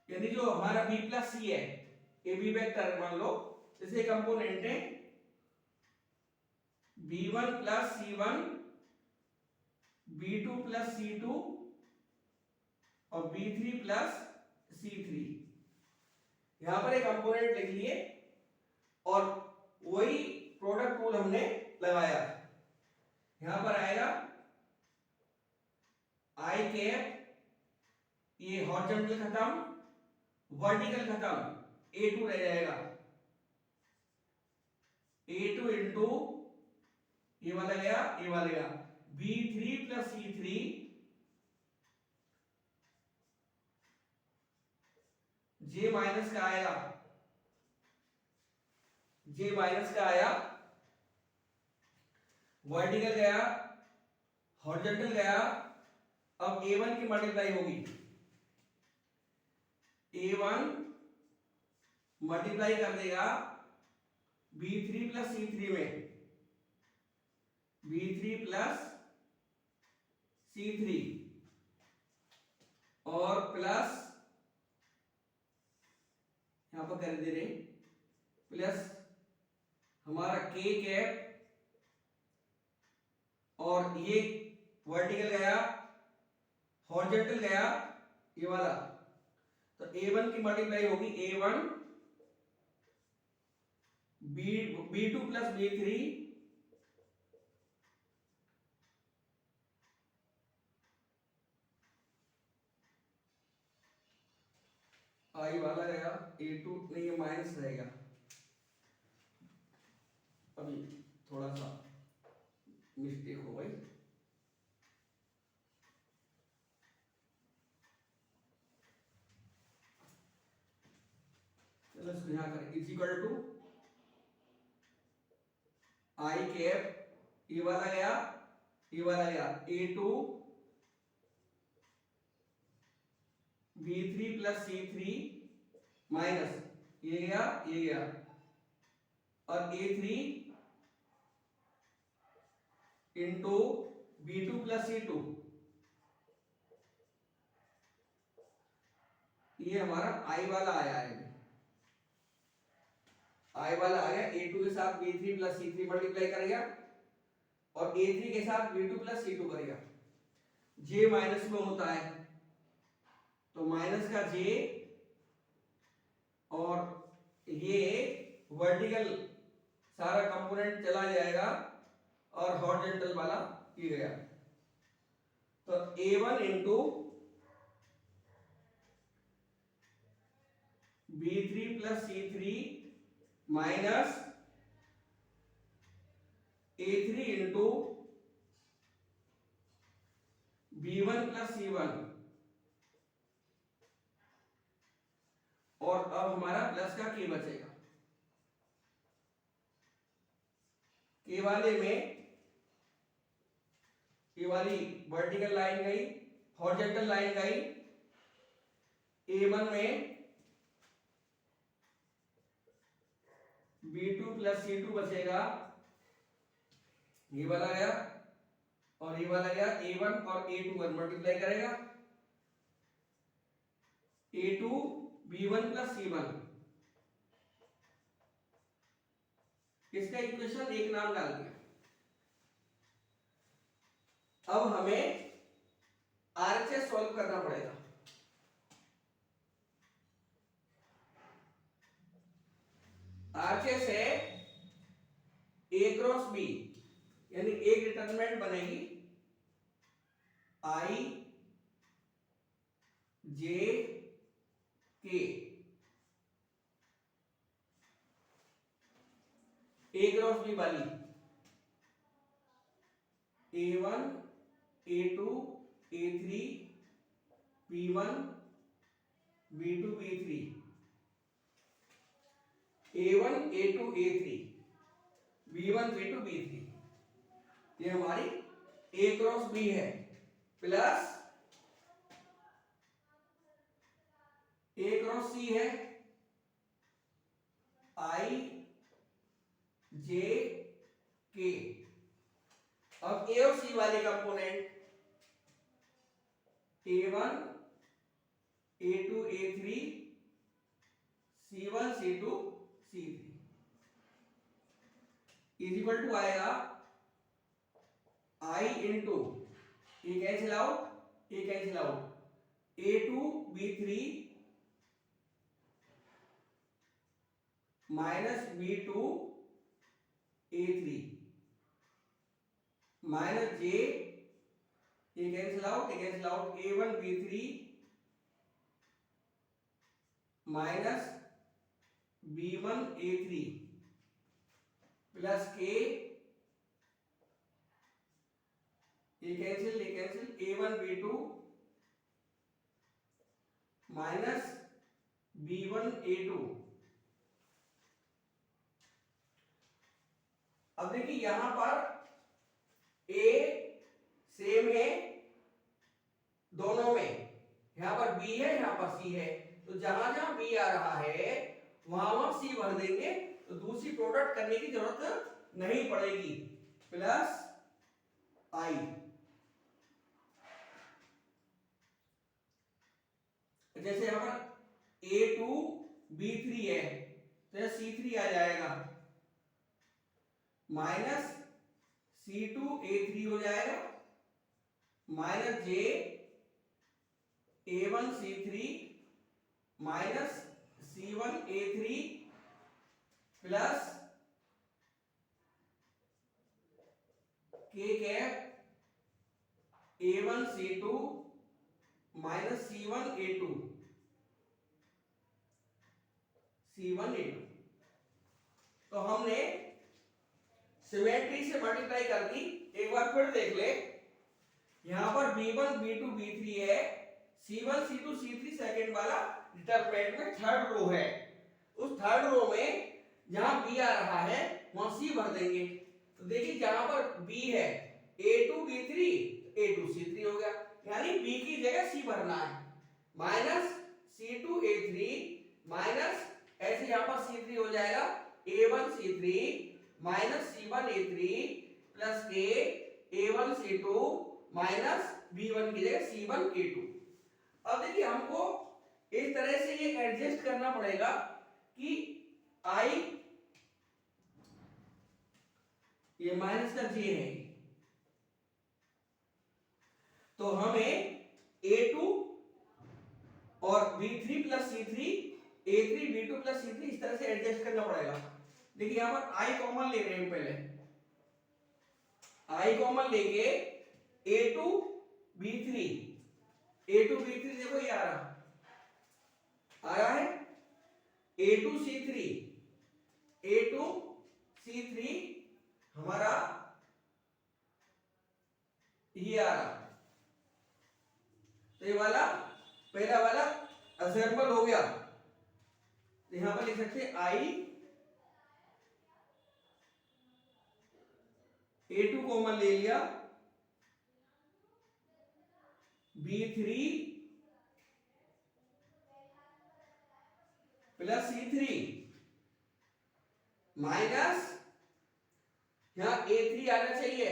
यानी जो हमारा B प्लस C है, ए बी वेक्टर मान लो, इसके कंपोनेंट है B1 plus C1, B2 plus C2 और B3 प्लस C3। यहां पर एक कंपोनेंट लिख लिए और वही प्रोडक्ट रूल हमने लगाया। यहां पर आएगा आई कैप, ये हॉरिजॉन्टल खत्म, वर्टिकल खत्म, A2 रह जाएगा, A2 इंटू ये वाला गया, ये वाला गया, B3 plus C3 J minus का आएगा, J माइनस का आया, वर्टिकल गया, हॉरिजॉन्टल गया, अब A1 की मल्टीप्लाई होगी, A1 मल्टीप्लाई कर देगा B3 प्लस C3 में, B3 प्लस C3 और प्लस यहां पर कर दे रहे प्लस हमारा K कैप और ये वर्टिकल गया, हॉरिजॉन्टल गया, ये वाला, तो A1 की मल्टीप्लाई होगी A1 B2 प्लस B3 आई वाला रहेगा, A2 नहीं, ये माइनस रहेगा, अभी थोड़ा सा मिस्टेक हो गई, चलो इसको यहां करें, is equal to I cap, ये वाला गया, ये वाला गया, A2 B3 plus C3 minus ये गया, ये गया, और A3 into B2 plus C2, ये हमारा आई वाला आया है, आई वाला आ गया, A2 के साथ B3 प्लस C3 मल्टीप्लाई करेगा और A3 के साथ B2 प्लस C2 करेगा, J माइनस में होता है तो माइनस का J और ये वर्टिकल सारा कंपोनेंट चला जाएगा और हॉरिजॉन्टल वाला ये गया, तो A1 into B3 plus C3 minus A3 into B1 plus C1, और अब हमारा प्लस का K बचेगा, K वाले में ये वाली वर्टिकल लाइन गई, हॉरिजॉन्टल लाइन गई, A1 में B2 प्लस C2 बचेगा, ये वाला गया और ये वाला गया, A1 और A2 पर मल्टीप्लाई करेगा, A2 B1 प्लस C1, इसका इक्वेशन एक नाम डाल दिया। अब हमें RHS सॉल्व करना पड़ेगा, RHS है A क्रॉस B, यानी एक डिटरमिनेंट बनेगी I J K, A cross B वाली A1 A2 A3 B1 B2 B3, A1 A2 A3 B1 B2 B3, ये हमारी A क्रॉस B है, प्लस A क्रॉस C है I J K। अब A और C वाले component A1 A2 A3 C1 C2 C3 is equal to आएगा I इंटू ये कैंसिल आउट, ये cancel out, A2 B3 minus B2 A3 minus J, ये cancel out, A1 B3 minus B1 A3 plus के, ये cancel A1 B2 minus B1 A2। अब देखिए यहां पर A सेम है दोनों में, यहां पर B है, यहां पर C है, तो जहां जहां B आ रहा है वहां वहां C भर देंगे, तो दूसरी प्रोडक्ट करने की जरूरत नहीं पड़ेगी। प्लस I, जैसे यहां पर A2 B3 है तो C3 आ जाएगा, माइनस C2 A3 हो जाएगा, minus J A1 C3 minus C1 A3 plus K cap A1 C2 minus C1 A2 तो हमने सिमेट्री से मल्टीप्लाई कर दी। एक बार फिर देख ले, यहां पर B1 B2 B3 है, C1 C2 C3 सेकंड वाला डिटरमिनेंट में थर्ड रो है, उस थर्ड रो में जहां B आ रहा है वहां C भर देंगे। तो देखिए जहां पर B है A2 B3 A2 C3 हो गया, यानी B की जगह C भरना है, माइनस C2 A3 माइनस ऐसे यहां पर C3 हो जाएगा A1 C3 minus C1 A3 plus के A1 C2 माइनस B1 की जगह C1 A2। अब देखिए हमको इस तरह से ये एडजस्ट करना पड़ेगा कि I, ये माइनस का J है, तो हमें A2 और B3 plus C3 A3 B2 plus C3 इस तरह से एडजस्ट करना पड़ेगा। देखिए यहां पर I कॉमन ले रहे हैं, पहले I कॉमन लेके A2 B3 देखो ये आ रहा है A2 C3 हमारा ये आ रहा, तो ये वाला पहला वाला असेंबल हो गया, तो यहां पर लिख सकते हैं I A2 कॉमन ले लिया, B3 प्लस C3 माइनस यहां A3 आना चाहिए,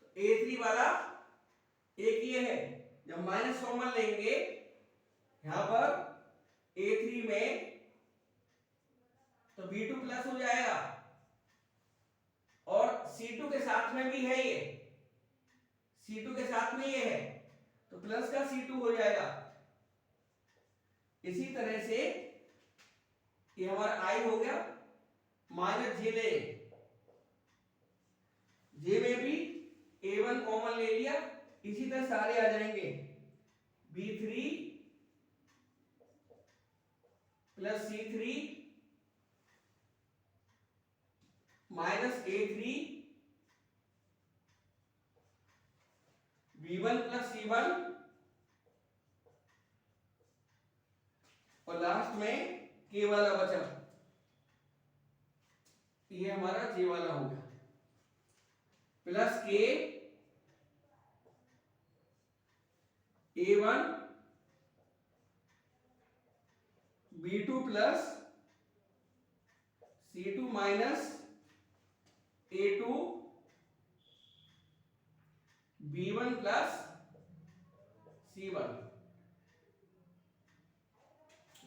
तो A3 वाला एक ये है, जब माइनस कॉमन लेंगे यहां पर A3 में तो B2 प्लस हो जाएगा, और C2 के साथ में भी है ये, C2 के साथ में ये है, तो प्लस का C2 हो जाएगा। इसी तरह से ये हमारा I हो गया, माइनस J ले, J में भी A1 कॉमन ले लिया, इसी तरह सारे आ जाएंगे, B3 plus C3 minus A3 B1 plus C1 और लास्ट में K वाला बचा, ये हमारा J वाला हो गया, plus K A1 B2 plus C2 minus A2 B1 plus C1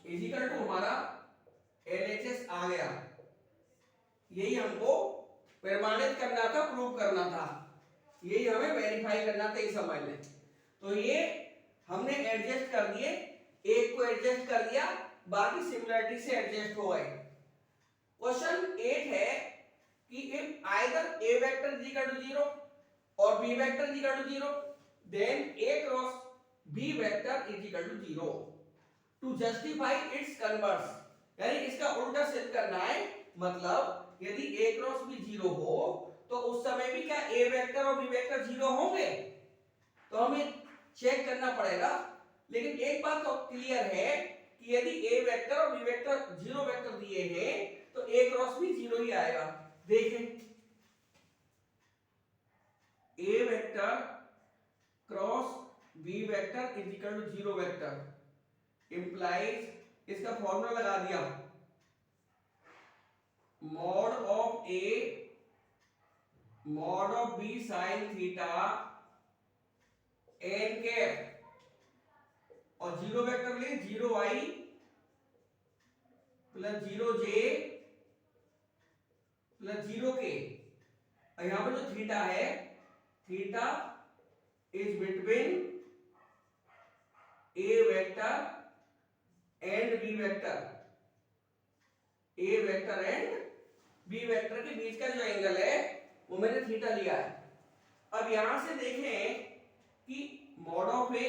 is equal to हमारा LHS आ गया। यही हमको प्रमाणित करना था, प्रूव करना था, यही हमें वेरीफाई करना था, ये समझ लें। तो ये हमने एडजस्ट कर दिए, एक को एडजस्ट कर दिया, बाकी सिमिलरिटी से एडजस्ट हो गए। क्वेश्चन 8 है कि if either A vector is equal to 0 और b vector is equal to 0, then a cross b vector is equal to 0 to justify its converse, यानी इसका उल्टा सिद्ध करना है। मतलब यदि a क्रॉस b 0 हो तो उस समय भी क्या a वेक्टर और b वेक्टर 0 होंगे, तो हमें चेक करना पड़ेगा। लेकिन एक बात तो क्लियर है कि यदि a वेक्टर और b वेक्टर 0 वेक्टर दिए हैं तो a क्रॉस भी 0 ही आएगा। देखें, a vector cross b vector is equal to 0 vector implies, इसका फॉर्मूला लगा दिया, mod of a mod of b sin theta n cap, और 0 वेक्टर ले 0i plus 0j plus 0k। यहां पर जो थीटा है, theta is between a vector and b vector, a vector and b vector के बीच का जो एंगल है वो मैंने थीटा लिया है। अब यहां से देखें कि mod of a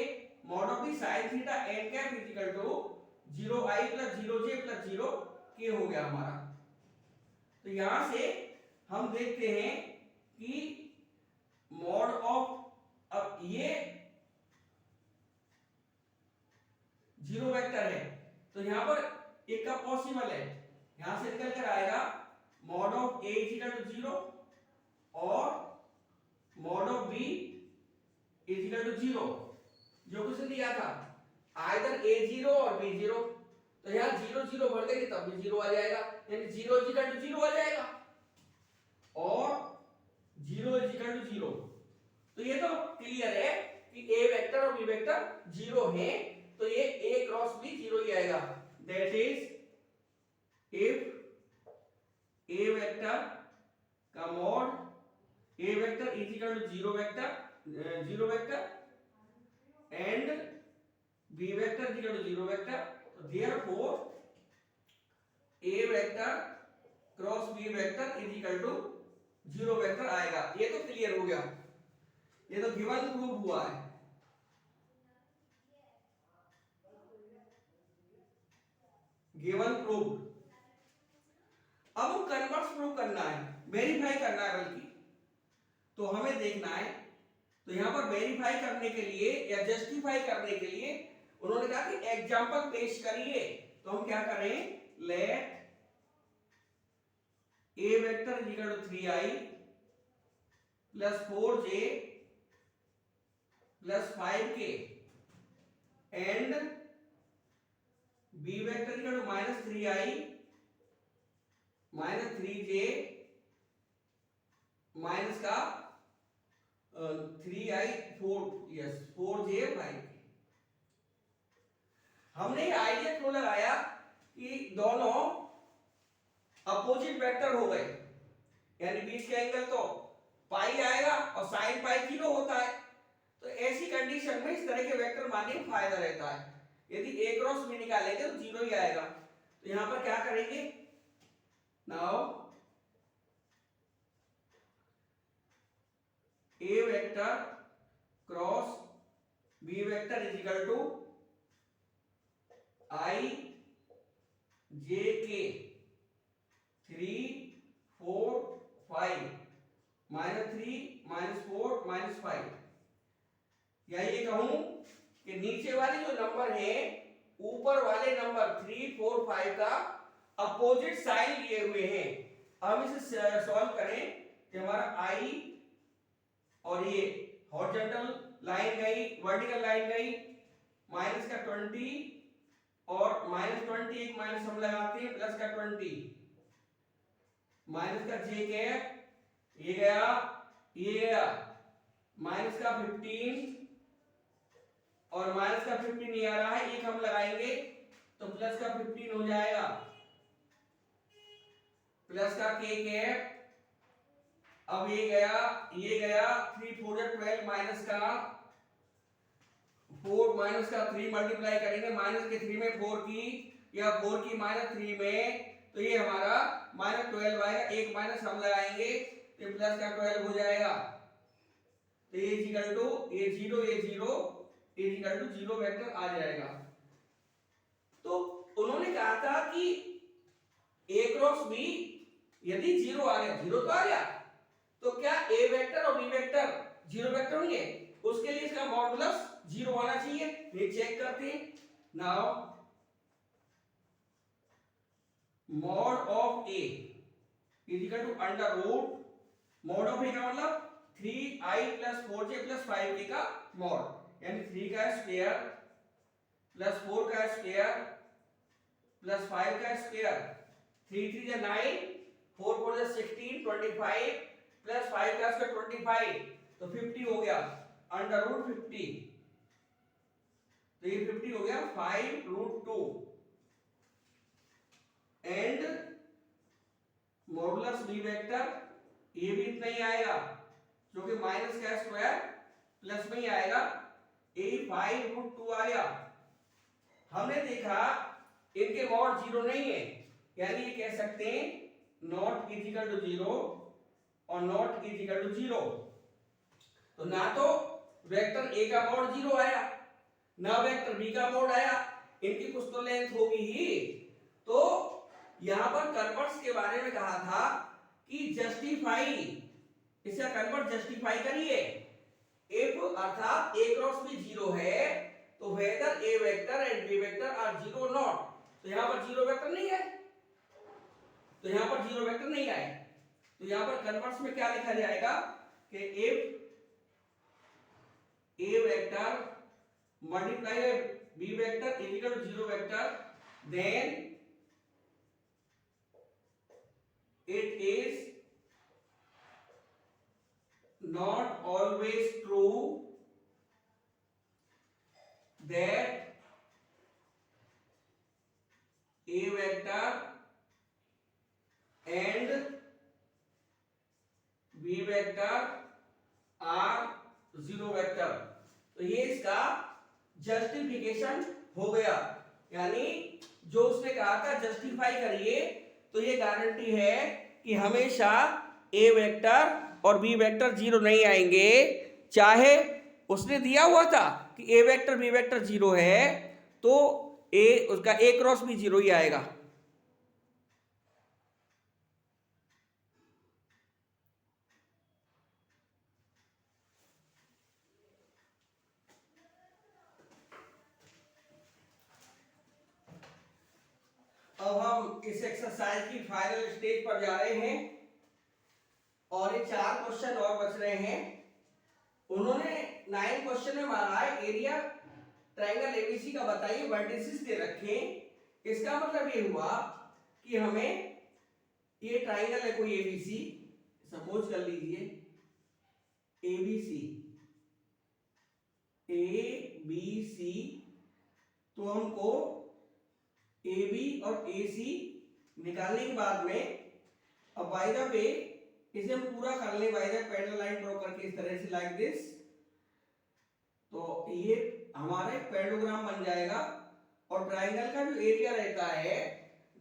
mod of b sin theta n cap is equal to 0i plus 0j plus 0k हो गया हमारा। तो यहां से हम देखते हैं कि मॉड ऑफ, अब ये 0 वेक्टर है तो यहां पर एक का पॉसिबल है, यहां से निकल कर आएगा mod of a is equal to 0 और mod of b is equal to 0, जो कुछ दिया था आइदर a0 और b0। तो यहां 0 0 भर देंगे तब भी 0 आ जाएगा, यानी 0 इज इक्वल टू 0 आ जाएगा और 0 इज इक्वल टू 0। तो ये तो क्लियर है कि a वेक्टर और b वेक्टर 0 है, तो ये a क्रॉस b 0 ही आएगा। That is if a vector का mod a vector is equal to 0 vector and b vector is equal to 0 vector, तो therefore a vector cross b vector is equal to 0 vector आएगा। ये तो क्लियर हो गया, ये तो गिवन प्रूफ हुआ है। गिवन प्रूफ, अब हम कन्वर्स प्रूफ करना है, वेरीफाई करना है बल्कि। तो हमें देखना है, तो यहां पर वेरीफाई करने के लिए या जस्टिफाई करने के लिए उन्होंने कहा कि एग्जांपल पेश करिए। तो हम क्या करें, let a vector is equal to 3i plus 4j plus 5k and b vector equal to minus 3i minus 3j minus का 3i 4j 5k। हमने ये आइडिया क्यों लगाया कि दोनों अपोजिट वेक्टर हो गए, यानी बीच का एंगल तो पाई आएगा और साइन पाई 0 होता है। तो ऐसी कंडीशन में इस तरह के वेक्टर मानने में फायदा रहता है। यदि a क्रॉस b निकालेंगे तो 0 ही आएगा। तो यहां पर क्या करेंगे, now a vector cross b vector is equal to i j k 3 4 5 minus 3 minus 4 minus 5, या ये कहूं कि नीचे वाले जो नंबर है ऊपर वाले नंबर 3 4 5 का अपोजिट साइन लिए हुए हैं। हम इसे सॉल्व करें कि हमारा i और ये हॉरिजॉन्टल लाइन गई, वर्टिकल लाइन गई, माइनस का 20 और माइनस 20 एक माइनस हम लगाते हैं प्लस का 20 माइनस का j कैप, ये गया माइनस का 15 और माइनस का 15 नहीं आ रहा है, एक हम लगाएंगे तो प्लस का 15 हो जाएगा, प्लस का k कैप। अब ये गया 3 4 12 माइनस का 4 माइनस का 3 मल्टीप्लाई करेंगे माइनस के 3 में 4 की या 4 की माइनस 3 में, तो ये हमारा माइनस 12 आएगा, एक माइनस हम लगाएंगे तो प्लस का 12 हो जाएगा। तो A equal to A zero equal to zero vector आ जाएगा। तो उन्होंने कहा था कि ए क्रॉस बी यदि जीरो आ गया, जीरो तो आ गया, तो क्या ए वेक्टर और बी वेक्टर जीरो वेक्टर होंगे? उसके लिए इसका मॉडुलस जीरो होना चाहिए। ये चेक करते हैं। Now mod of A is equal to under root, mod of A का मतलब 3i + 4j + 5k का मॉड, यानी 3 का स्क्वायर प्लस 4 का स्क्वायर प्लस 5 का स्क्वायर, 3 3 जा 9, 4 4 जा 16, 25 प्लस 5 का स्क्वायर 25, तो 50 हो गया, अंडर रूट 50। तो ये 50 हो गया 5√2 एंड मॉडुलस बी वेक्टर, ये भी इतना ही आएगा जो कि माइनस का स्क्वायर प्लस में ही आएगा, ए 5√2 आ गया। हमने देखा इनके मॉड जीरो नहीं है, यानी ये कह सकते हैं not is equal to zero और not is equal to zero. तो ना तो वेक्टर ए का मॉड जीरो आया, ना वेक्टर बी का मॉड आया, इनकी कुछ तो लेंथ होगी ही। तो यहां पर कन्वर्स के बारे में कहा था कि जस्टिफाई, इसका कन्वर्ट जस्टिफाई करिए। इफ अर्थात ए क्रॉस बी जीरो है तो whether A vector and B vector are zero not, तो यहां पर जीरो वेक्टर नहीं है, तो यहां पर जीरो वेक्टर नहीं आए, तो यहां पर कन्वर्स में क्या लिखा जाएगा कि if A vector multiply B vector is equal to zero vector, then it is not always true that a vector and b vector are zero vector। तो ये इसका जस्टिफिकेशन हो गया, यानी जो उसने कहा था जस्टिफाई करिए, तो ये गारंटी है कि हमेशा ए वेक्टर और बी वेक्टर जीरो नहीं आएंगे। चाहे उसने दिया हुआ था कि ए वेक्टर बी वेक्टर जीरो है, तो ए उसका ए क्रॉस भी जीरो ही आएगा। अब हम इस एक्सरसाइज की फाइनल स्टेज पर जा रहे हैं और ये 4 क्वेश्चन और बच रहे हैं। उन्होंने 9 क्वेश्चन में मांगा है एरिया ट्रायंगल एबीसी का बताइए, वर्टिसेस दे रखे। इसका मतलब ये हुआ कि हमें ये ट्रायंगल है कोई एबीसी, सपोज कर लीजिए एबीसी, एबीसी, तो हमको AB और AC निकालने के बाद में अब बाय द वे इसे हम पूरा कर ले, by the parallel line draw करके इस तरह से लाइक दिस, तो ये हमारा एक पैरेललोग्राम बन जाएगा। और ट्रायंगल का जो एरिया रहता है,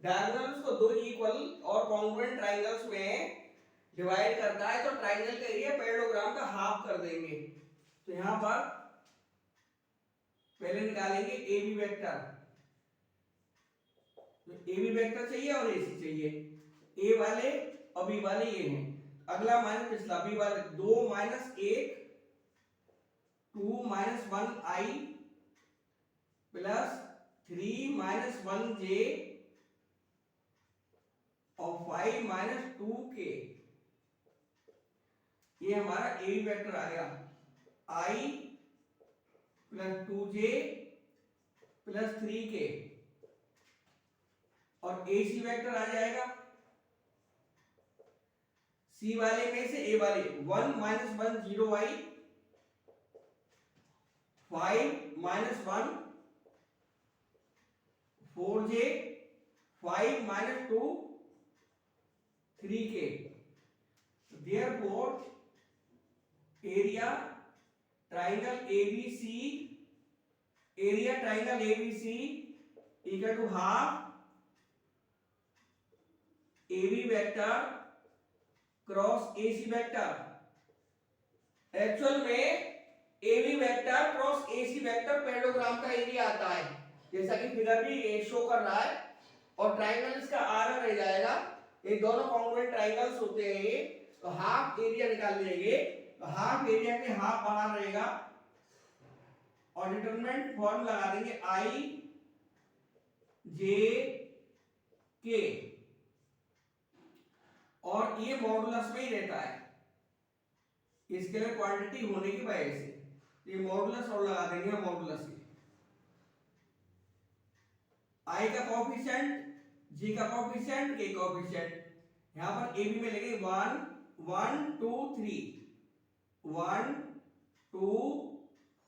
डायगोनल्स को दो इक्वल और कॉन्ग्रुएंट ट्रायंगल्स में डिवाइड करता है, तो ट्रायंगल का एरिया पैरेललोग्राम का हाफ कर देंगे। तो यहां पर पहले निकालेंगे AB vector, A B vector चाहिए और एसी चाहिए, ए वाले और बी वाले ये हैं। अगला माइनस पिछला, बी वाले 2 - 1 2 - 1i प्लस 3 - 1j और 5 - 2k, ये हमारा ए बी वेक्टर आ गया। i plus 2j plus 3k और AC वेक्टर आ जाएगा C वाले में से A वाले 1 - 1 0i 5 - 1 4j 5 - 2 3k। Therefore area triangle ABC equal to half AB vector cross AC vector, actual में AB vector cross AC vector parallelogram का एरिया आता है, जैसा कि फिगर भी शो कर रहा है। और ट्राइंगल इसका RR रह जाएगा, ये दोनों कॉन्ग्रुएंट ट्राइंगल्स होते हैं ये। तो हाफ एरिया निकाल लेंगे, तो हाफ एरिया के हाफ बाहर रहेगा और डिटरमिनेंट फॉर्म लगा देंगे I J K, और ये मॉडुलस में ही रहता है स्केलर क्वांटिटी होने की वजह से। ये मॉडुलस और लगा देंगे मॉडुलस के। I का कोएफिशिएंट, J का कोएफिशिएंट, K कोएफिशिएंट। यहां पर AB में लेंगे 1 1 2 3 1 2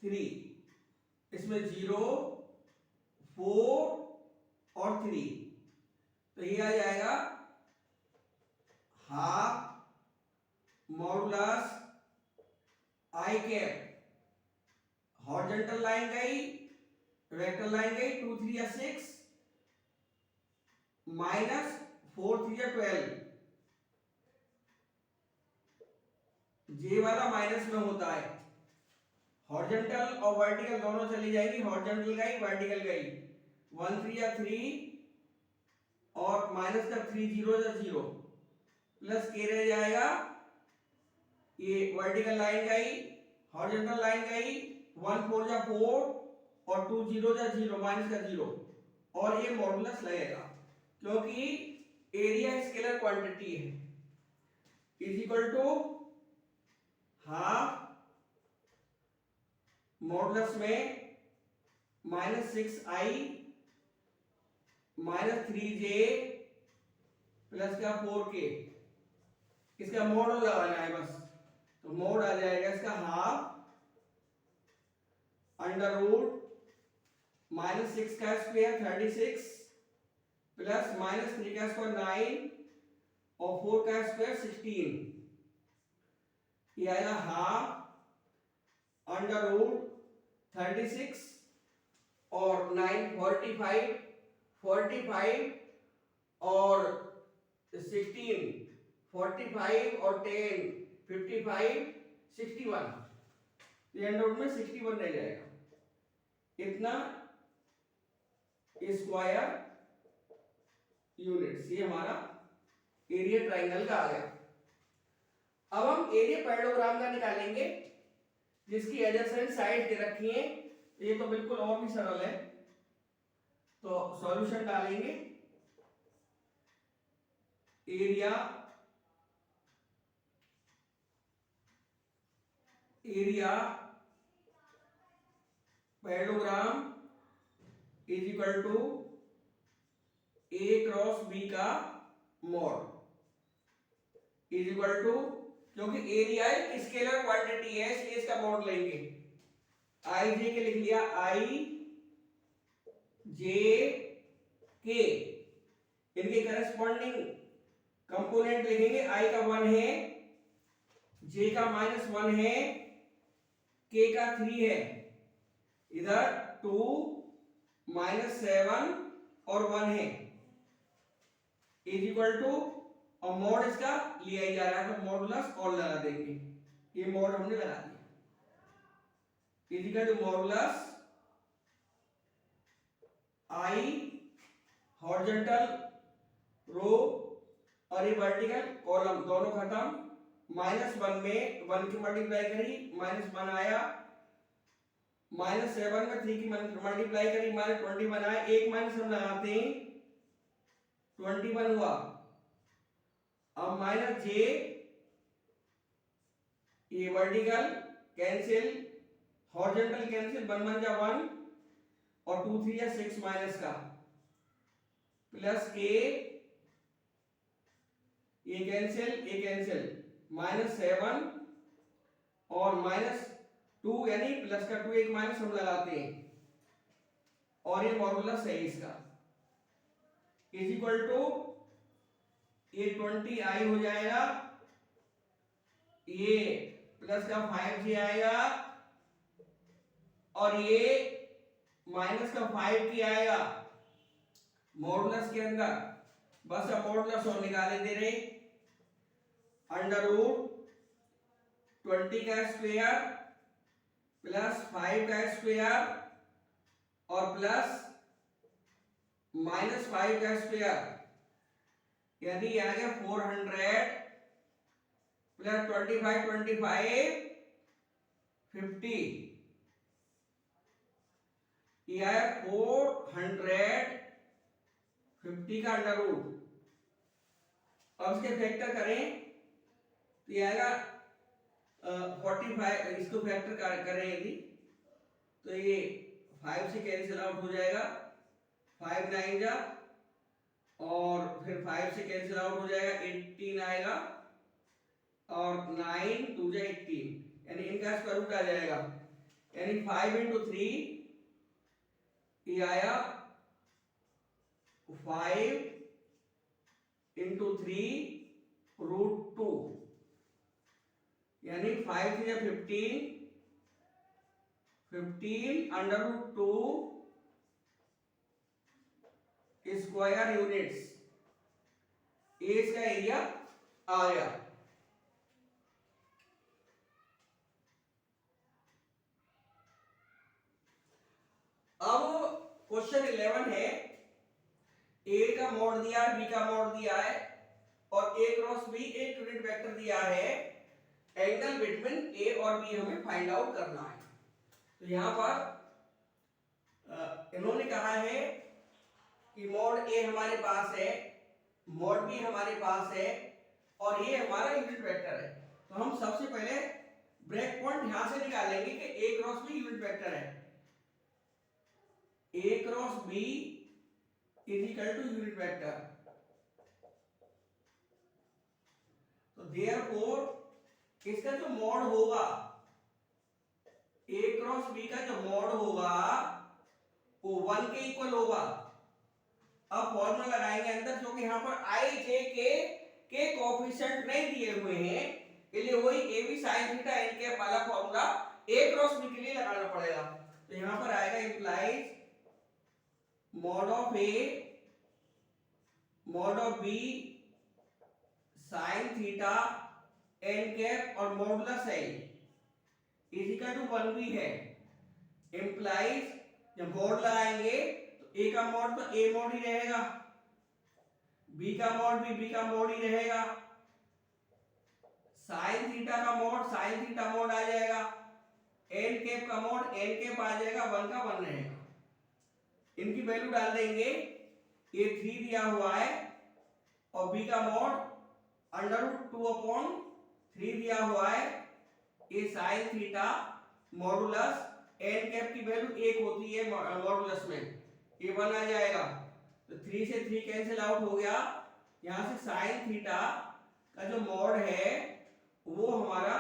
3, इसमें 0 4 और 3, तो ये आ जाएगा half modulus I cap. Horizontal line गई, वेक्टर लाइन गई, 2 3 या 6 माइनस 4 3 या 12। जे वाला माइनस में होता है, हॉरिजॉन्टल और वर्टिकल दोनों चली जाएगी, हॉरिजॉन्टल गई वर्टिकल गई, 1 3 या 3 और माइनस का 3 0 या 0 प्लस के रह जाएगा। ये वर्टिकल लाइन गई, हॉरिजॉन्टल लाइन गई, 1 4 या 4 और 2 0 या 0 माइनस का 0, और ये मॉडुलस लगेगा क्योंकि एरिया स्केलर क्वांटिटी है। Is equal to half modulus में -6i -3j प्लस का 4k, इसका मोड लगाना है बस, तो मोड आ जाएगा इसका हाफ अंडर रूट -6 का स्क्वायर 36 प्लस -3 का स्क्वायर 9 और 4 का स्क्वायर 16, ये आएगा हाफ अंडर रूट 36 और 9 45 45 और 16 45 और 10 55 61, एंड आउट में 61 रह जाएगा। इतना स्क्वायर यूनिट्स, ये हमारा एरिया ट्राइंगल का आ गया। अब हम एरिया पैरेललोग्राम का निकालेंगे जिसकी एडजेसेंट साइड दे रखी है। ये तो बिल्कुल और भी सरल है, तो सॉल्यूशन डालेंगे। Area parallelogram is equal to A cross B का मॉड इज इक्वल टू, क्योंकि एरिया एक स्केलर क्वांटिटी है इसलिए इसका मॉड लेंगे। I J के लिख लिया, I J K, इनके करस्पॉन्डिंग कंपोनेंट लिखेंगे। I का 1 है, J का -1 है, K का 3 है, इधर 2 -7 और 1 है, इज इक्वल टू, और मोड इसका लिया जा रहा है तो मॉडुलस और लगा देंगे। ये मोड हमने लगा दिया, is equal to modulus I horizontal row और ये वर्टिकल कॉलम दोनों खत्म, -1 में 1 की मल्टीप्लाई करी -1 आया, -7 में 3 की मल्टीप्लाई करी -21 आया, एक माइनस हम लगाते हैं 21 हुआ। अब -j, ये वर्टिकल कैंसिल, हॉरिजॉन्टल कैंसिल, 1 1 जा 1 और 2 3 या 6 माइनस का, प्लस k, ये कैंसिल -7 और -2 यानी प्लस का 2 एक माइनस हम लगाते हैं, और ये मॉडुलस है इसका, इज इक्वल टू, ये 20i हो जाएगा, ये प्लस का 5j आएगा और ये माइनस का 5k आएगा मॉडुलस के अंदर। बस अब मॉडुलस और निकाले दे रहे, अंडर रूट 20 का स्क्वायर प्लस 5 का स्क्वायर और प्लस -5 का स्क्वायर, यानी आ गया 400 प्लस 25 50, ये आया 450 का अंडर रूट। अब इसके फैक्टर करें तो ये आएगा 45, इसको फैक्टर करें यदि तो ये 5 से कैंसिल आउट हो जाएगा, 5 9 जा और फिर 5 से कैंसिल आउट हो जाएगा, 18 आएगा और 9 2 जा 18, यानी इनका स्क्वायर रूट आ जाएगा, यानी 5 into 3 ये आया 5 into 3 √2, यानी 5 3 15 अंडर रूट 2 स्क्वायर यूनिट्स, ये इसका एरिया आ गया। अब क्वेश्चन 11 है, ए का मोड दिया है, बी का मोड दिया है और ए क्रॉस बी एक यूनिट वेक्टर दिया है, एंगल बिटवीन ए और बी हमें फाइंड आउट करना है। तो यहां पर इन्होंने कहा है कि मोड ए हमारे पास है, मोड बी हमारे पास है और ये हमारा यूनिट वेक्टर है। तो हम सबसे पहले ब्रेक पॉइंट यहां से निकालेंगे कि A cross B unit vector है, A cross B is equal to unit vector. तो देयरफॉर इसका जो मॉड होगा, ए क्रॉस बी का जो मॉड होगा वो 1 के इक्वल होगा। अब फॉर्मूला लगाएंगे अंदर, जो कि यहाँ पर आई जे के कोएफिशिएंट नहीं दिए हुए हैं, इसलिए वही A B sin theta n के वाला फॉर्मूला ए क्रॉस बी के लिए लगाना पड़ेगा। तो यहाँ पर आएगा implies mod of A mod of B sin theta n cap और मॉडुलस है इज इक्वल टू 1 भी है। इंप्लाइज जब मॉड लगाएंगे तो ए का मॉड तो ए मॉड ही रहेगा, बी का मॉड भी बी का मॉड ही रहेगा, sin थीटा का मॉड sin थीटा मॉड आ जाएगा, n कैप का मॉड n कैप आ जाएगा, 1 का 1 रहेगा। इनकी वैल्यू डाल देंगे, ये 3 दिया हुआ है और b का मॉड √2/3 दिया हुआ है, ये sin theta modulus n cap की वैल्यू 1 होती है मॉडुलस में, ये 1 आ जाएगा। तो 3 से 3 कैंसिल आउट हो गया, यहां से sin थीटा का जो मॉड है वो हमारा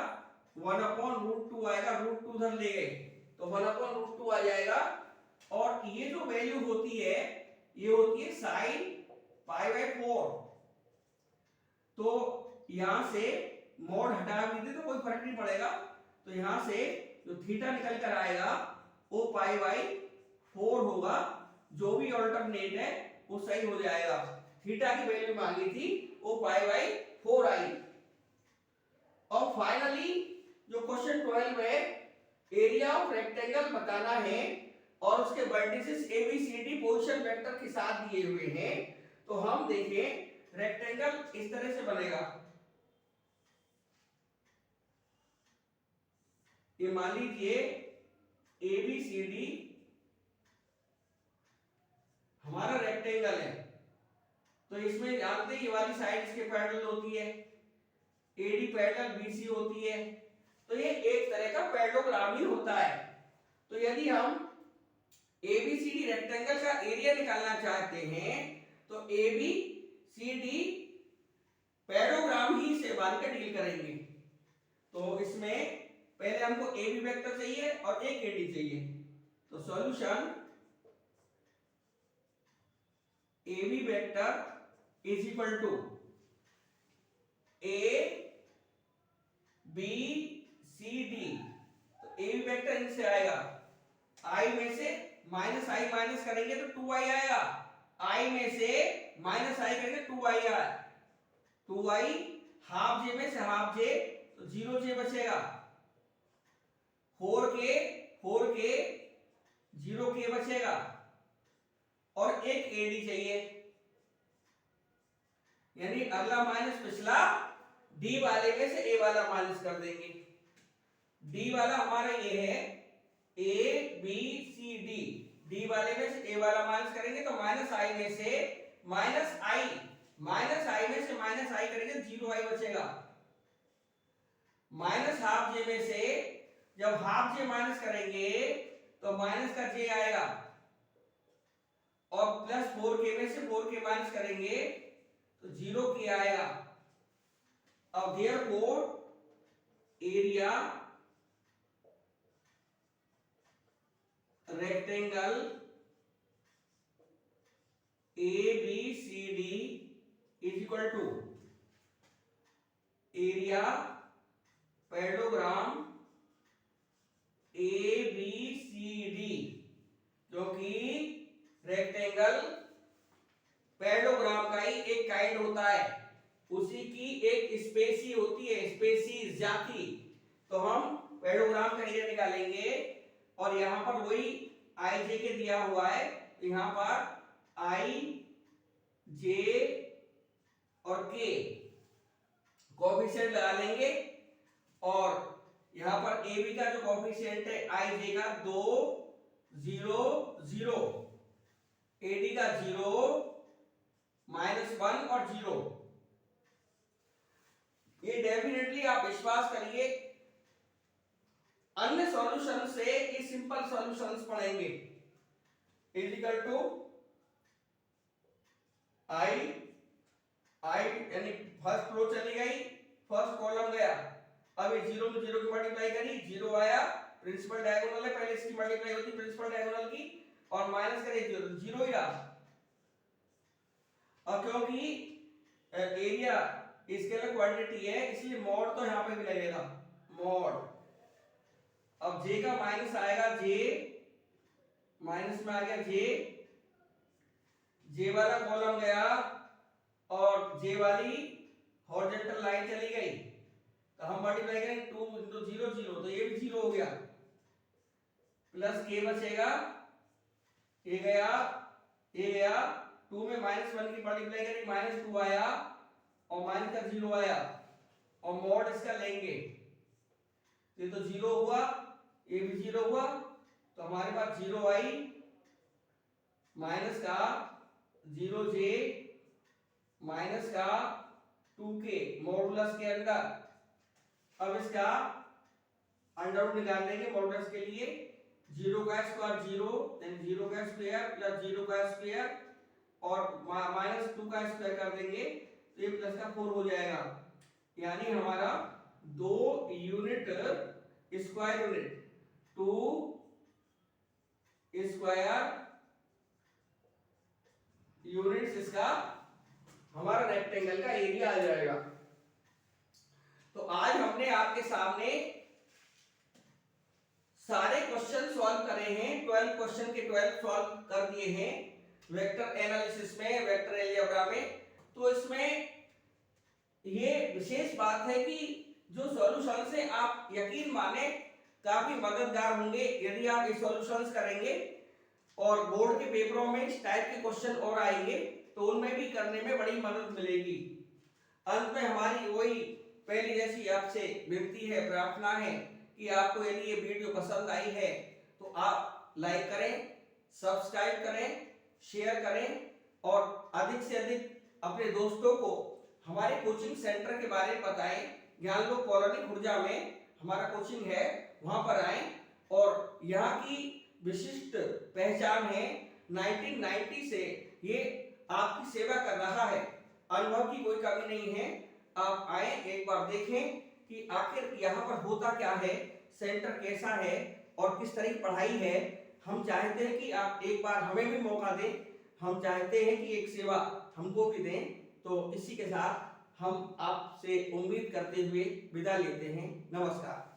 1/√2 आएगा, √2 उधर ले गए तो 1/√2 आ जाएगा। और ये जो वैल्यू होती है ये होती है sin π/4। तो यहां से मॉड हटा भी दे तो कोई फर्क नहीं पड़ेगा, तो यहां से जो थीटा निकल कर आएगा वो π/4 होगा, जो भी अल्टरनेट है वो सही हो जाएगा। थीटा की वैल्यू मांगी थी वो π/4 आई। और फाइनली जो क्वेश्चन 12 है, एरिया ऑफ रेक्टेंगल बताना है और उसके vertices A B C D position vector के साथ दिए हुए हैं। तो हम देखें रेक्टेंगल इस तरह से बनेगा, ये मान लीजिए ए बी सी डी हमारा रेक्टेंगल है, तो इसमें जानते ये वाली साइड इसके पैरेलल होती है, एडी पैरेलल बीसी होती है, तो ये एक तरह का पैरेललोग्राम ही होता है। तो यदि हम एबीसीडी रेक्टेंगल का एरिया निकालना चाहते हैं तो एबीसीडी पैरेललोग्राम ही से बांध कर डील करेंगे। तो इसमें पहले हमको ए बी वेक्टर चाहिए और एक ए डी चाहिए। तो solution A B vector is equal to A B C D. तो ए बी वेक्टर इनसे आएगा, आई में से माइनस आई माइनस करेंगे तो 2i आएगा, आई में से माइनस आई करेंगे 2i आएगा, 2i हाफ जे में से हाफ जे तो 0j बचेगा, 4k 0k बचेगा और एक AD चाहिए, यानी अगला माइनस पिछला D वाले में से A वाला माइनस कर देंगे। D वाला हमारा ये है ABCD, D वाले में से A वाला माइनस करेंगे तो माइनस I में से माइनस I करेंगे 0I बचेगा। माइनस हाफ J में से जब हाफ J माइनस करेंगे तो माइनस का J आएगा और प्लस 4k में से 4k माइनस करेंगे तो 0k आएगा। अब therefore area rectangle ABCD is equal to area parallelogram ABCD, क्योंकि रेक्टेंगल पैरेललोग्राम का ही एक काइंड होता है, उसी की एक स्पेसी होती है, स्पेसीज जाति। तो हम पैरेललोग्राम का एरिया निकालेंगे और यहां पर वही आई जे के दिया हुआ है, तो यहां पर आई जे और के कोएफिशिएंट लगा लेंगे और यहां पर ए बी का जो कोएफिशिएंट है आई जे का 2 0 0, एडी का 0 -1 और 0। ये डेफिनेटली आप विश्वास करिए अन्य सॉल्यूशन से ये सिंपल सॉल्यूशंस पढ़ेंगे। इक्वल टू आई यानी फर्स्ट रो चली गई, फर्स्ट कॉलम गया, अब ये 0 में 0 की मल्टीप्लाई करी, 0 आया, प्रिंसिपल डायगोनल है, पहले इसकी मल्टीप्लाई होती प्रिंसिपल डायगोनल की और माइनस करिए 0 ही रहा। अब क्योंकि एरिया स्केलर क्वांटिटी है इसलिए मॉड तो यहां पे भी लगेगा मॉड। अब j का माइनस आएगा, j माइनस में आ गया j वाला कॉलम गया और j वाली हॉरिजॉन्टल लाइन चली गई, तो हम मल्टीप्लाई करेंगे 2 * 0 0, तो ये भी 0 हो गया, प्लस k बचेगा, ये गया 2 में -1 की मल्टीप्लाई करी, -2 आया और माइनस का 0 आया और मॉड इसका लेंगे, ये तो 0 हुआ, ये भी 0 हुआ, तो हमारे पास 0 आई माइनस का 0j माइनस का 2k मॉडुलस के अंदर। अब इसका अंडर रूट निकाल लेंगे मॉडुलस के लिए, 0 का स्क्वायर 0 यानी 0 का स्क्वायर प्लस 0 का स्क्वायर और -2 का स्क्वायर कर देंगे तो ये प्लस का 4 हो जाएगा, यानी हमारा 2 unit square unit 2 square units इसका हमारा रेक्टेंगल का एरिया आ जाएगा। तो आज हमने आपके सामने सारे क्वेश्चन सॉल्व करे हैं, 12 क्वेश्चन के 12 सॉल्व कर दिए हैं वेक्टर एनालिसिस में, वेक्टर अलजेब्रा में। तो इसमें ये विशेष बात है कि जो सॉल्यूशन से आप यकीन माने काफी मददगार होंगे यदि आप ये सॉल्यूशंस करेंगे और बोर्ड के पेपरों में इस टाइप के क्वेश्चन और आएंगे तो उनमें भी करने में बड़ी मदद मिलेगी। अंत में हमारी वही पहले जैसी आपसे विनती है, प्रार्थना है कि आपको यदि ये वीडियो पसंद आई है तो आप लाइक करें, सब्सक्राइब करें, शेयर करें और अधिक से अधिक अपने दोस्तों को हमारे कोचिंग सेंटर के बारे में बताएं। ज्ञानलोक कॉलोनी खुर्जा में हमारा कोचिंग है, वहां पर आएं और यहाँ की विशिष्ट पहचान है 1990 से ये आपकी सेवा कर रहा है, अनुभव की कोई कमी नहीं है। आप आए, एक बार देखें कि आखिर यहाँ पर होता क्या है, सेंटर कैसा है और किस तरह की पढ़ाई है। हम चाहते हैं कि आप एक बार हमें भी मौका दें, हम चाहते हैं कि एक सेवा हमको भी दें। तो इसी के साथ हम आपसे उम्मीद करते हुए विदा लेते हैं। नमस्कार।